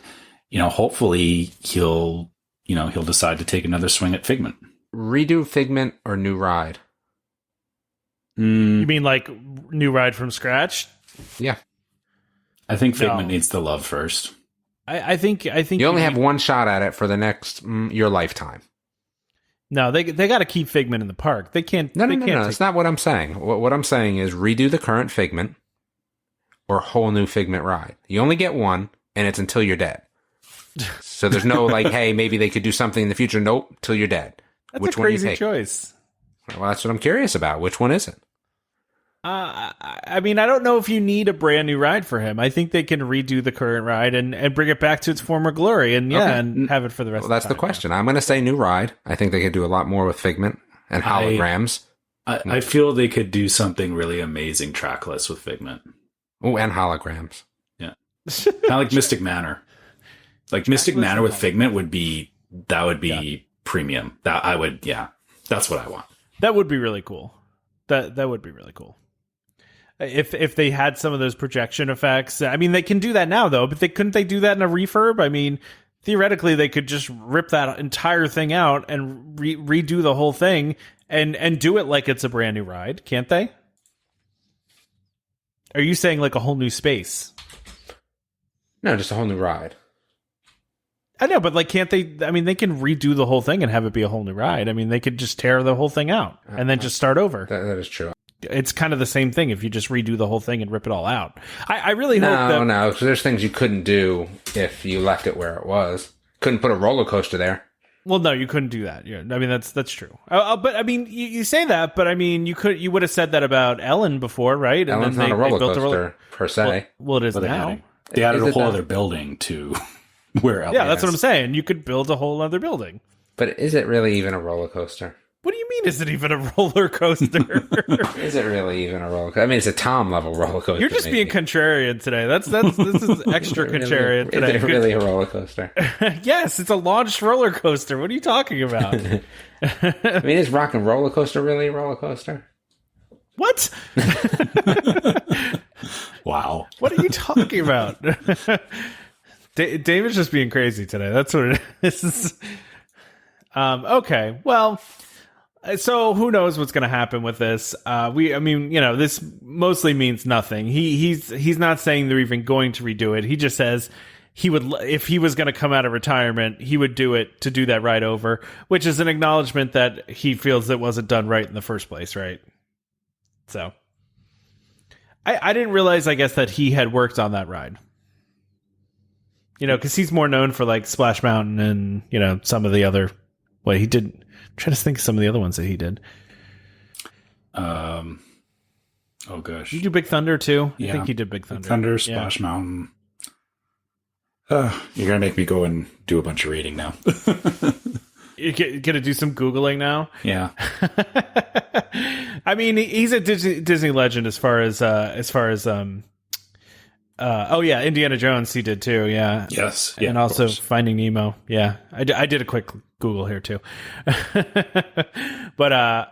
[SPEAKER 4] hopefully he'll decide to take another swing at Figment.
[SPEAKER 3] Redo Figment or new ride?
[SPEAKER 2] You mean like new ride from scratch?
[SPEAKER 3] Yeah.
[SPEAKER 4] I think Figment needs the love first.
[SPEAKER 2] I think
[SPEAKER 3] you only have one shot at it for the next your lifetime.
[SPEAKER 2] No, they got to keep Figment in the park. They can't.
[SPEAKER 3] No. That's not what I'm saying. What I'm saying is redo the current Figment or a whole new Figment ride. You only get one, and it's until you're dead. So there's no like, hey, maybe they could do something in the future. Nope, till you're dead.
[SPEAKER 2] That's
[SPEAKER 3] Which
[SPEAKER 2] a
[SPEAKER 3] one
[SPEAKER 2] crazy
[SPEAKER 3] you take?
[SPEAKER 2] choice.
[SPEAKER 3] Well, that's what I'm curious about. Which one is it?
[SPEAKER 2] I mean, I don't know if you need a brand new ride for him. I think they can redo the current ride and bring it back to its former glory and and have it for the rest of the time.
[SPEAKER 3] That's the question. I'm going to say new ride. I think they could do a lot more with Figment and holograms.
[SPEAKER 4] I feel they could do something really amazing trackless with Figment.
[SPEAKER 3] Oh, and holograms.
[SPEAKER 4] Yeah. Kind of like Mystic Manor. Like Mystic Manor with Figment would be premium. That's what I want.
[SPEAKER 2] That would be really cool. That would be really cool. If they had some of those projection effects. I mean, they can do that now, though, but couldn't they do that in a refurb? I mean, theoretically, they could just rip that entire thing out and redo the whole thing and do it like it's a brand new ride, can't they? Are you saying like a whole new space?
[SPEAKER 3] No, just a whole new ride.
[SPEAKER 2] I know, but like, can't they? I mean, they can redo the whole thing and have it be a whole new ride. I mean, they could just tear the whole thing out and then just start over.
[SPEAKER 3] That is true.
[SPEAKER 2] It's kind of the same thing if you just redo the whole thing and rip it all out. I really hope that...
[SPEAKER 3] No, because there's things you couldn't do if you left it where it was. Couldn't put a roller coaster there.
[SPEAKER 2] Well, no, you couldn't do that. Yeah, I mean, that's true. But I mean, you say that, but I mean, you would have said that about Ellen before, right? And
[SPEAKER 3] Ellen's
[SPEAKER 2] then
[SPEAKER 3] not a roller coaster per se.
[SPEAKER 2] Well, it is now.
[SPEAKER 4] They added a whole other building to where Ellen
[SPEAKER 2] that's what I'm saying. You could build a whole other building.
[SPEAKER 3] But is it really even a roller coaster?
[SPEAKER 2] What do you mean, is it even a roller coaster?
[SPEAKER 3] Is it really even a roller coaster? I mean, it's a Tom level roller coaster.
[SPEAKER 2] You're just being contrarian today. This is extra contrarian today.
[SPEAKER 3] Is it really a roller coaster?
[SPEAKER 2] Yes, it's a launched roller coaster. What are you talking about?
[SPEAKER 3] I mean, is Rock and Roller Coaster really a roller coaster?
[SPEAKER 2] What?
[SPEAKER 4] Wow.
[SPEAKER 2] What are you talking about? David's just being crazy today. That's what it is. Okay, well... So who knows what's going to happen with this? This mostly means nothing. He's not saying they're even going to redo it. He just says he would, if he was going to come out of retirement, he would do it to do that ride over, which is an acknowledgement that he feels it wasn't done right in the first place, right? So I didn't realize, I guess, that he had worked on that ride. Because he's more known for like Splash Mountain and some of the other. Well, he did. I'm trying to think of some of the other ones that he did.
[SPEAKER 4] Oh gosh,
[SPEAKER 2] did you do Big Thunder too?
[SPEAKER 4] Yeah.
[SPEAKER 2] I think he did Big Thunder.
[SPEAKER 4] Big Thunder, Splash Mountain. You're gonna make me go and do a bunch of reading now.
[SPEAKER 2] You're gonna do some Googling now.
[SPEAKER 4] Yeah.
[SPEAKER 2] I mean, he's a Disney legend as far as Indiana Jones he did too. Yeah.
[SPEAKER 4] Yes.
[SPEAKER 2] And also Finding Nemo. Yeah. I did a quick Google here too. But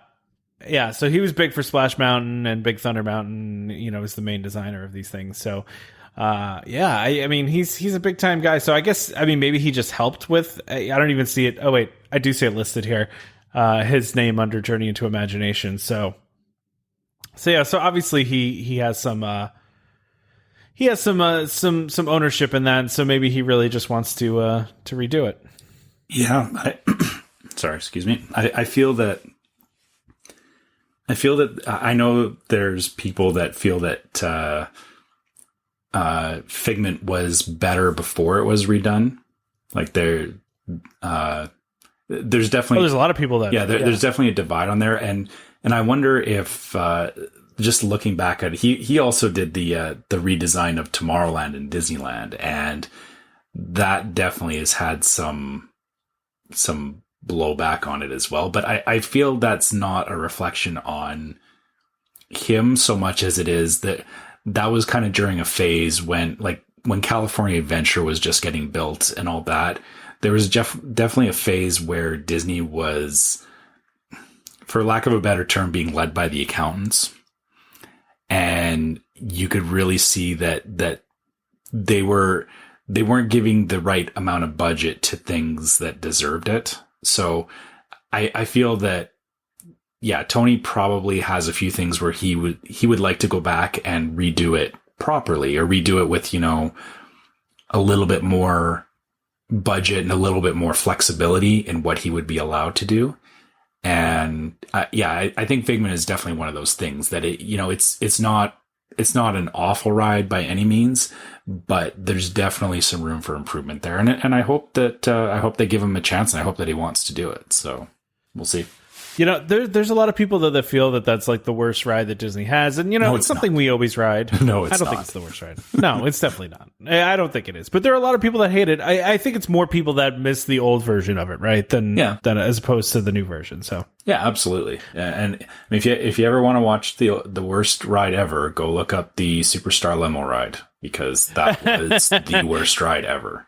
[SPEAKER 2] so he was big for Splash Mountain and Big Thunder Mountain, is the main designer of these things. So I mean he's a big time guy. So I guess maybe he just helped with, I don't even see it. Oh wait, I do see it listed here. His name under Journey into Imagination. So obviously he has some ownership in that, and so maybe he really just wants to redo it.
[SPEAKER 4] Yeah. Sorry, excuse me. I feel that I know there's people that feel that Figment was better before it was redone. Like there's definitely
[SPEAKER 2] there's a lot of people that
[SPEAKER 4] there's definitely a divide on there, and I wonder if just looking back at it, he also did the redesign of Tomorrowland and Disneyland, and that definitely has had some blowback on it as well. But I feel that's not a reflection on him so much as it is that that was kind of during a phase when California Adventure was just getting built and all that. There was definitely a phase where Disney was, for lack of a better term, being led by the accountants. And you could really see that they weren't giving the right amount of budget to things that deserved it. So I feel that, yeah, Tony probably has a few things where he would like to go back and redo it properly, or redo it with, a little bit more budget and a little bit more flexibility in what he would be allowed to do. And I think Figment is definitely one of those things that it's not an awful ride by any means, but there's definitely some room for improvement there. And I hope that they give him a chance, and I hope that he wants to do it. So we'll see.
[SPEAKER 2] There's a lot of people that feel that that's like the worst ride that Disney has. And,
[SPEAKER 4] No,
[SPEAKER 2] it's something we always ride.
[SPEAKER 4] No, it's
[SPEAKER 2] I don't
[SPEAKER 4] not.
[SPEAKER 2] think it's the worst ride. No, it's definitely not. I don't think it is. But there are a lot of people that hate it. I think it's more people that miss the old version of it, right? Than as opposed to the new version. So
[SPEAKER 4] yeah, absolutely. And if you ever want to watch the worst ride ever, go look up the Superstar Limo ride, because that was the worst ride ever.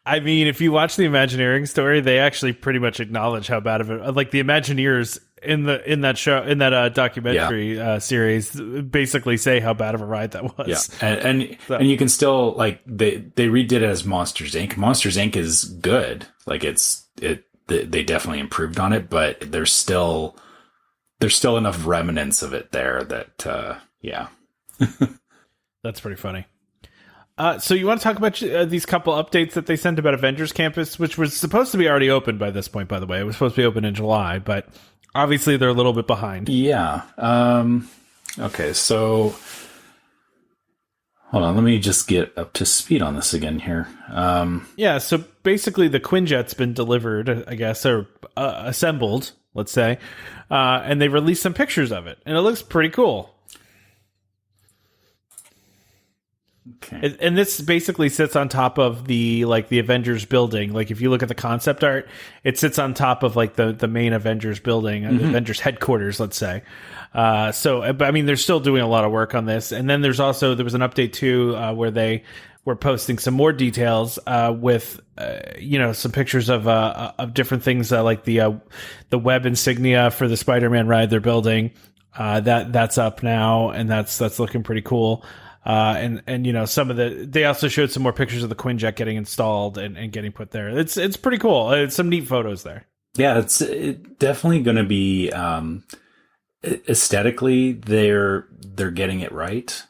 [SPEAKER 2] I mean, if you watch the Imagineering story, they actually pretty much acknowledge how bad of it. Like the Imagineers in that documentary series basically say how bad of a ride that was.
[SPEAKER 4] Yeah, and you can still, like, they redid it as Monsters Inc. Monsters Inc. is good. Like they definitely improved on it, but there's still enough remnants of it there that yeah.
[SPEAKER 2] That's pretty funny. So you want to talk about these couple updates that they sent about Avengers Campus, which was supposed to be already open by this point, by the way. It was supposed to be open in July, but obviously they're a little bit behind.
[SPEAKER 4] Yeah. Okay, so hold on. Let me just get up to speed on this again here.
[SPEAKER 2] Yeah, so basically the Quinjet's been delivered, I guess, or assembled, let's say, and they released some pictures of it, and it looks pretty cool.
[SPEAKER 4] Okay.
[SPEAKER 2] And this basically sits on top of the Avengers building. Like, if you look at the concept art, it sits on top of like the main Avengers building, the Avengers headquarters, let's say. But I mean, they're still doing a lot of work on this. And then there was an update too, where they were posting some more details, with, some pictures of different things, like the web insignia for the Spider-Man ride they're building. That's up now, and that's looking pretty cool. And they also showed some more pictures of the Quinjet getting installed and getting put there. It's pretty cool. It's some neat photos there.
[SPEAKER 4] Yeah, it's definitely going to be, aesthetically, they're getting it right.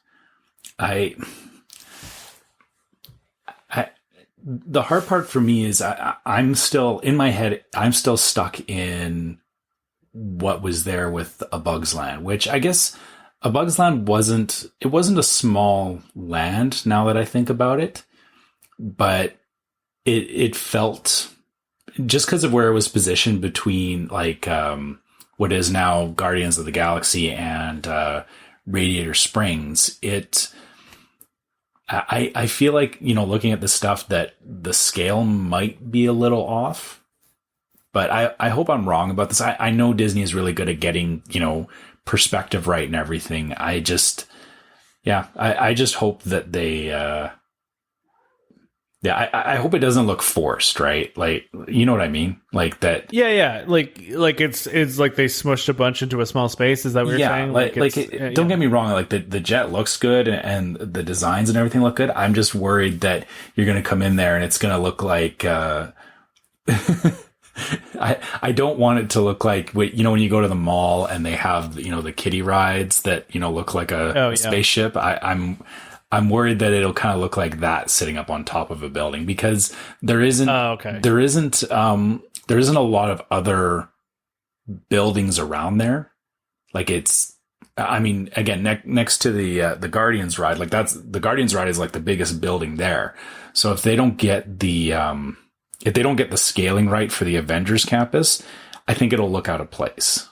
[SPEAKER 4] The hard part for me is I'm still in my head. I'm still stuck in what was there with A Bug's Land, which I guess A Bug's Land wasn't a small land, now that I think about it, but it felt, just because of where it was positioned between like what is now Guardians of the Galaxy and Radiator Springs, I feel like, looking at the stuff, that the scale might be a little off, but I hope I'm wrong about this. I know Disney is really good at getting, perspective right and everything. I just hope that they I hope it doesn't look forced, right? Like, you know what I mean? Like that.
[SPEAKER 2] Yeah. Like it's like they smushed a bunch into a small space. Is that what you're saying?
[SPEAKER 4] Don't get me wrong. Like the jet looks good and the designs and everything look good. I'm just worried that you're going to come in there and it's going to look like, I don't want it to look like, when you go to the mall and they have, the kiddie rides that, look like a spaceship. I'm worried that it'll kind of look like that sitting up on top of a building, because there isn't a lot of other buildings around there. Like again, next to the Guardians ride, like the Guardians ride is like the biggest building there. So if they don't get the scaling right for the Avengers Campus, I think it'll look out of place.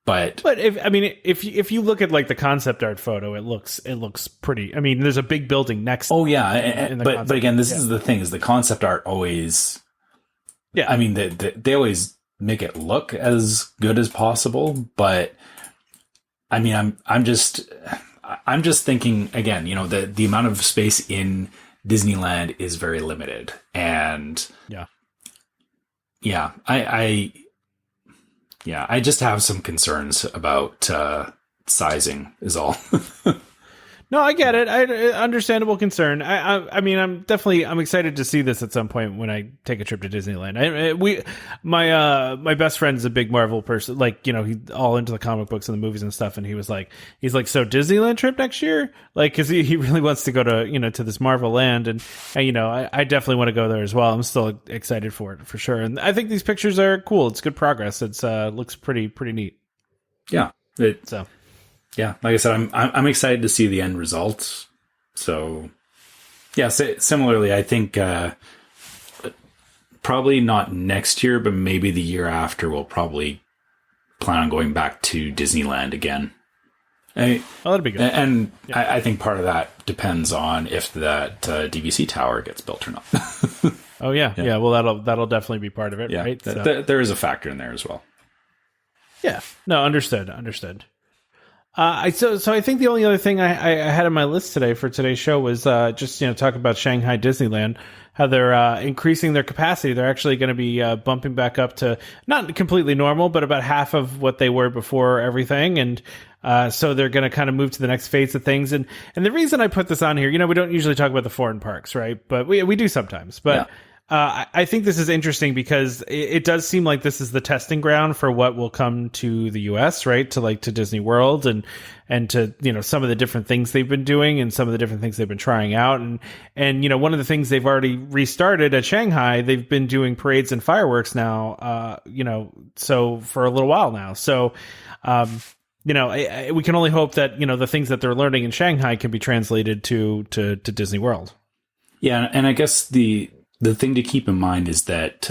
[SPEAKER 4] But if you look at like the concept art photo, it looks pretty. I mean, there's a big building next. Oh yeah, but again, this is the thing: is the concept art always? Yeah, I mean, they always make it look as good as possible. But I mean, I'm just thinking again, the amount of space in Disneyland is very limited, and I just have some concerns about sizing is all.
[SPEAKER 2] No, I get it. Understandable concern. I mean, I'm excited to see this at some point when I take a trip to Disneyland. My best friend's a big Marvel person. Like, he's all into the comic books and the movies and stuff. And he's like, so Disneyland trip next year? Like, cause he really wants to go to, to this Marvel land. And I definitely want to go there as well. I'm still excited for it for sure. And I think these pictures are cool. It's good progress. It's, looks pretty neat.
[SPEAKER 4] Yeah. Yeah, like I said, I'm excited to see the end results. So, yeah, similarly, I think probably not next year, but maybe the year after, we'll probably plan on going back to Disneyland again.
[SPEAKER 2] That'd be good.
[SPEAKER 4] And I think part of that depends on if that DVC tower gets built or not.
[SPEAKER 2] Oh yeah. Well, that'll definitely be part of it, right?
[SPEAKER 4] There is a factor in there as well.
[SPEAKER 2] Yeah. No, understood. So I think the only other thing I had on my list today for today's show was just talk about Shanghai Disneyland, how they're increasing their capacity. They're actually going to be bumping back up to not completely normal, but about half of what they were before everything, and so they're going to kind of move to the next phase of things. And the reason I put this on here, we don't usually talk about the foreign parks, right? But we do sometimes. But yeah. I think this is interesting because it does seem like this is the testing ground for what will come to the US, right? To Disney World and to, some of the different things they've been doing and some of the different things they've been trying out. And one of the things they've already restarted at Shanghai, they've been doing parades and fireworks now, so for a little while now. So, we can only hope that, the things that they're learning in Shanghai can be translated to Disney World.
[SPEAKER 4] Yeah. And I guess the thing to keep in mind is that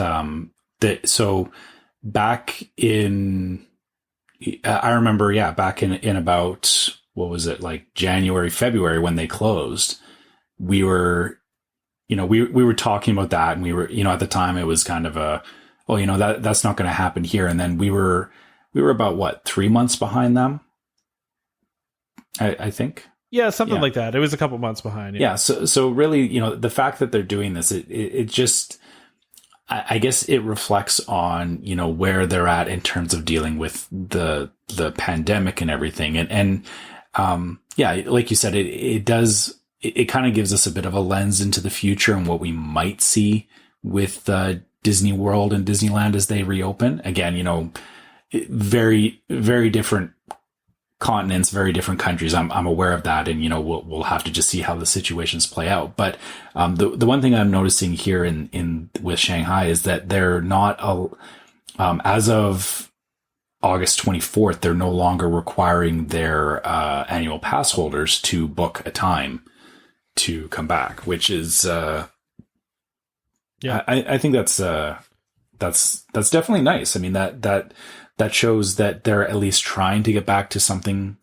[SPEAKER 4] so back in, I remember, back in about, what was it, like January, February when they closed, we were talking about that, and we were, at the time it was kind of that's not going to happen here. And then we were about 3 months behind them, I think.
[SPEAKER 2] Yeah, something like that. It was a couple months behind.
[SPEAKER 4] Yeah. So really, the fact that they're doing this, it just, I guess it reflects on, where they're at in terms of dealing with the pandemic and everything. And like you said, it kind of gives us a bit of a lens into the future and what we might see with Disney World and Disneyland as they reopen. Again, very, very different continents, very different countries. I'm aware of that, and we'll have to just see how the situations play out. But the one thing I'm noticing here in with Shanghai is that they're not as of August 24th, they're no longer requiring their annual pass holders to book a time to come back, which is I think that's definitely nice. I mean, that shows that they're at least trying to get back to something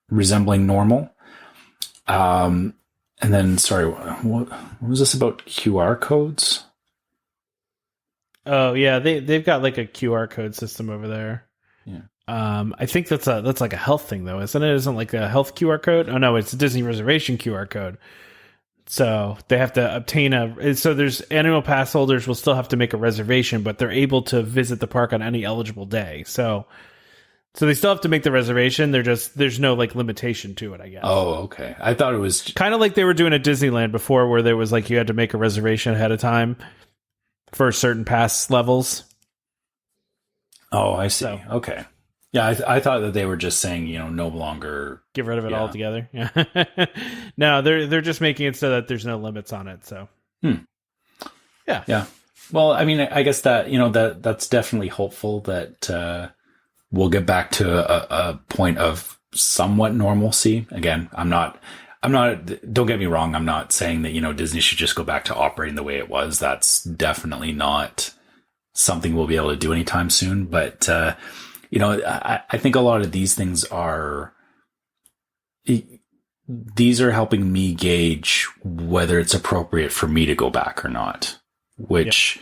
[SPEAKER 4] resembling normal. And then, sorry, what was this about QR codes?
[SPEAKER 2] Oh yeah, they've got like a QR code system over there.
[SPEAKER 4] Yeah.
[SPEAKER 2] I think that's like a health thing though, isn't it? Isn't like a health QR code? Oh no, it's a Disney reservation QR code. So they have to obtain so there's annual pass holders will still have to make a reservation, but they're able to visit the park on any eligible day. So they still have to make the reservation. There's no like limitation to it, I guess.
[SPEAKER 4] Oh, okay. I thought it was
[SPEAKER 2] kind of like they were doing at Disneyland before, where there was like you had to make a reservation ahead of time for certain pass levels.
[SPEAKER 4] Oh, I see. So, okay. Yeah, I thought that they were just saying, no longer
[SPEAKER 2] get rid of it altogether. Yeah. No, they're just making it so that there's no limits on it. So, yeah.
[SPEAKER 4] Yeah. Well, I mean, I guess that, that's definitely hopeful that we'll get back to a point of somewhat normalcy. Again, I'm not, don't get me wrong. I'm not saying that, Disney should just go back to operating the way it was. That's definitely not something we'll be able to do anytime soon. But, I think a lot of these things are helping me gauge whether it's appropriate for me to go back or not, which,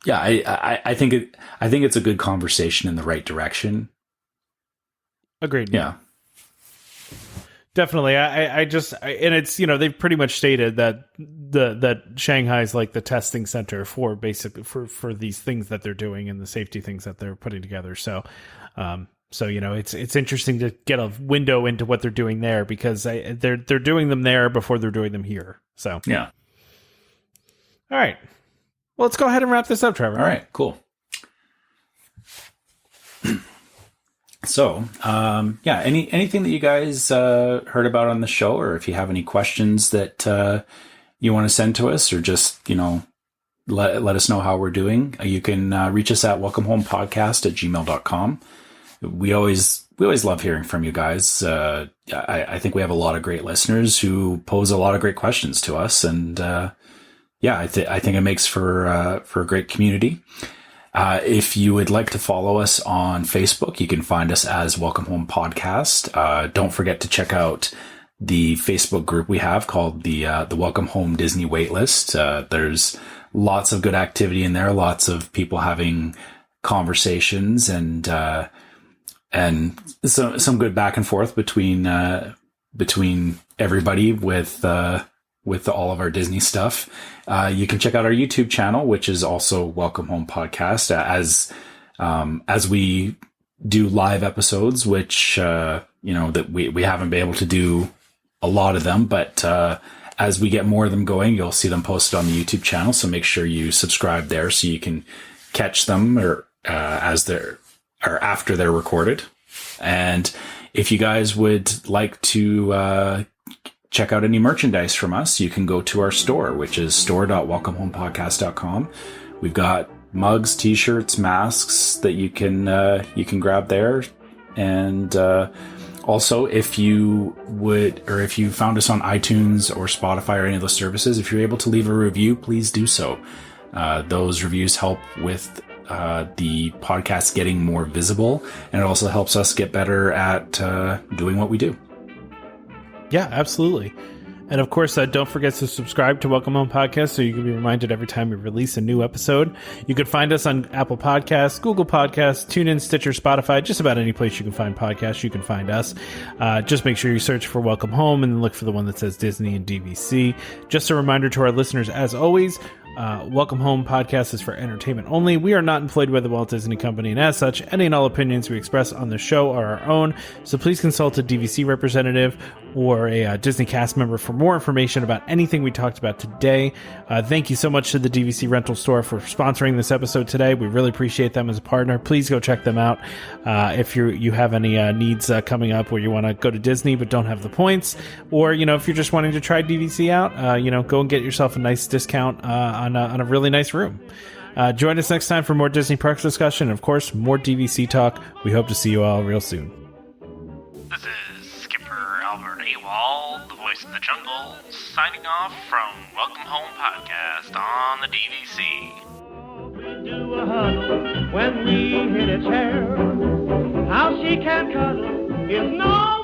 [SPEAKER 4] I think it's a good conversation in the right direction.
[SPEAKER 2] Agreed.
[SPEAKER 4] Yeah.
[SPEAKER 2] Definitely. And it's, they've pretty much stated that that Shanghai's like the testing center for basically for these things that they're doing and the safety things that they're putting together. So, it's interesting to get a window into what they're doing there, because they're doing them there before they're doing them here. So,
[SPEAKER 4] yeah.
[SPEAKER 2] All right. Well, let's go ahead and wrap this up, Trevor.
[SPEAKER 4] All right, cool. So, anything that you guys heard about on the show, or if you have any questions that you want to send to us, or just, let us know how we're doing, you can reach us at welcomehomepodcast@gmail.com. We always love hearing from you guys. I think we have a lot of great listeners who pose a lot of great questions to us, and I think it makes for a great community. If you would like to follow us on Facebook, you can find us as Welcome Home Podcast. Don't forget to check out the Facebook group we have called the Welcome Home Disney Waitlist. There's lots of good activity in there, lots of people having conversations, and some good back and forth between everybody with all of our Disney stuff. You can check out our YouTube channel, which is also Welcome Home Podcast, as we do live episodes, which, that we haven't been able to do a lot of them, but, as we get more of them going, you'll see them posted on the YouTube channel. So make sure you subscribe there so you can catch them after they're recorded. And if you guys would like to, check out any merchandise from us, you can go to our store, which is store.welcomehomepodcast.com. We've got mugs, t-shirts, masks that you can grab there. And also, if you found us on iTunes or Spotify or any of those services, if you're able to leave a review, please do so. Those reviews help with the podcast getting more visible, and it also helps us get better at doing what we do.
[SPEAKER 2] Yeah, absolutely. And of course, don't forget to subscribe to Welcome Home Podcast so you can be reminded every time we release a new episode. You can find us on Apple Podcasts, Google Podcasts, TuneIn, Stitcher, Spotify, just about any place you can find podcasts, you can find us. Just make sure you search for Welcome Home and look for the one that says Disney and DVC. Just a reminder to our listeners, as always, Welcome Home Podcast is for entertainment only. We are not employed by the Walt Disney Company, and as such, any and all opinions we express on the show are our own. So please consult a DVC representative or a Disney cast member for more information about anything we talked about today. Thank you so much to the DVC Rental Store for sponsoring this episode today. We really appreciate them as a partner. Please go check them out if you have any needs coming up where you want to go to Disney but don't have the points, or if you're just wanting to try DVC out, go and get yourself a nice discount on a really nice room. Join us next time for more Disney Parks discussion and, of course, more DVC talk. We hope to see you all real soon.
[SPEAKER 1] This is Skipper Albert AWOL, the voice of the jungle, signing off from Welcome Home Podcast on the DVC.
[SPEAKER 5] We do a huddle when we hit a chair. How she can cuddle is no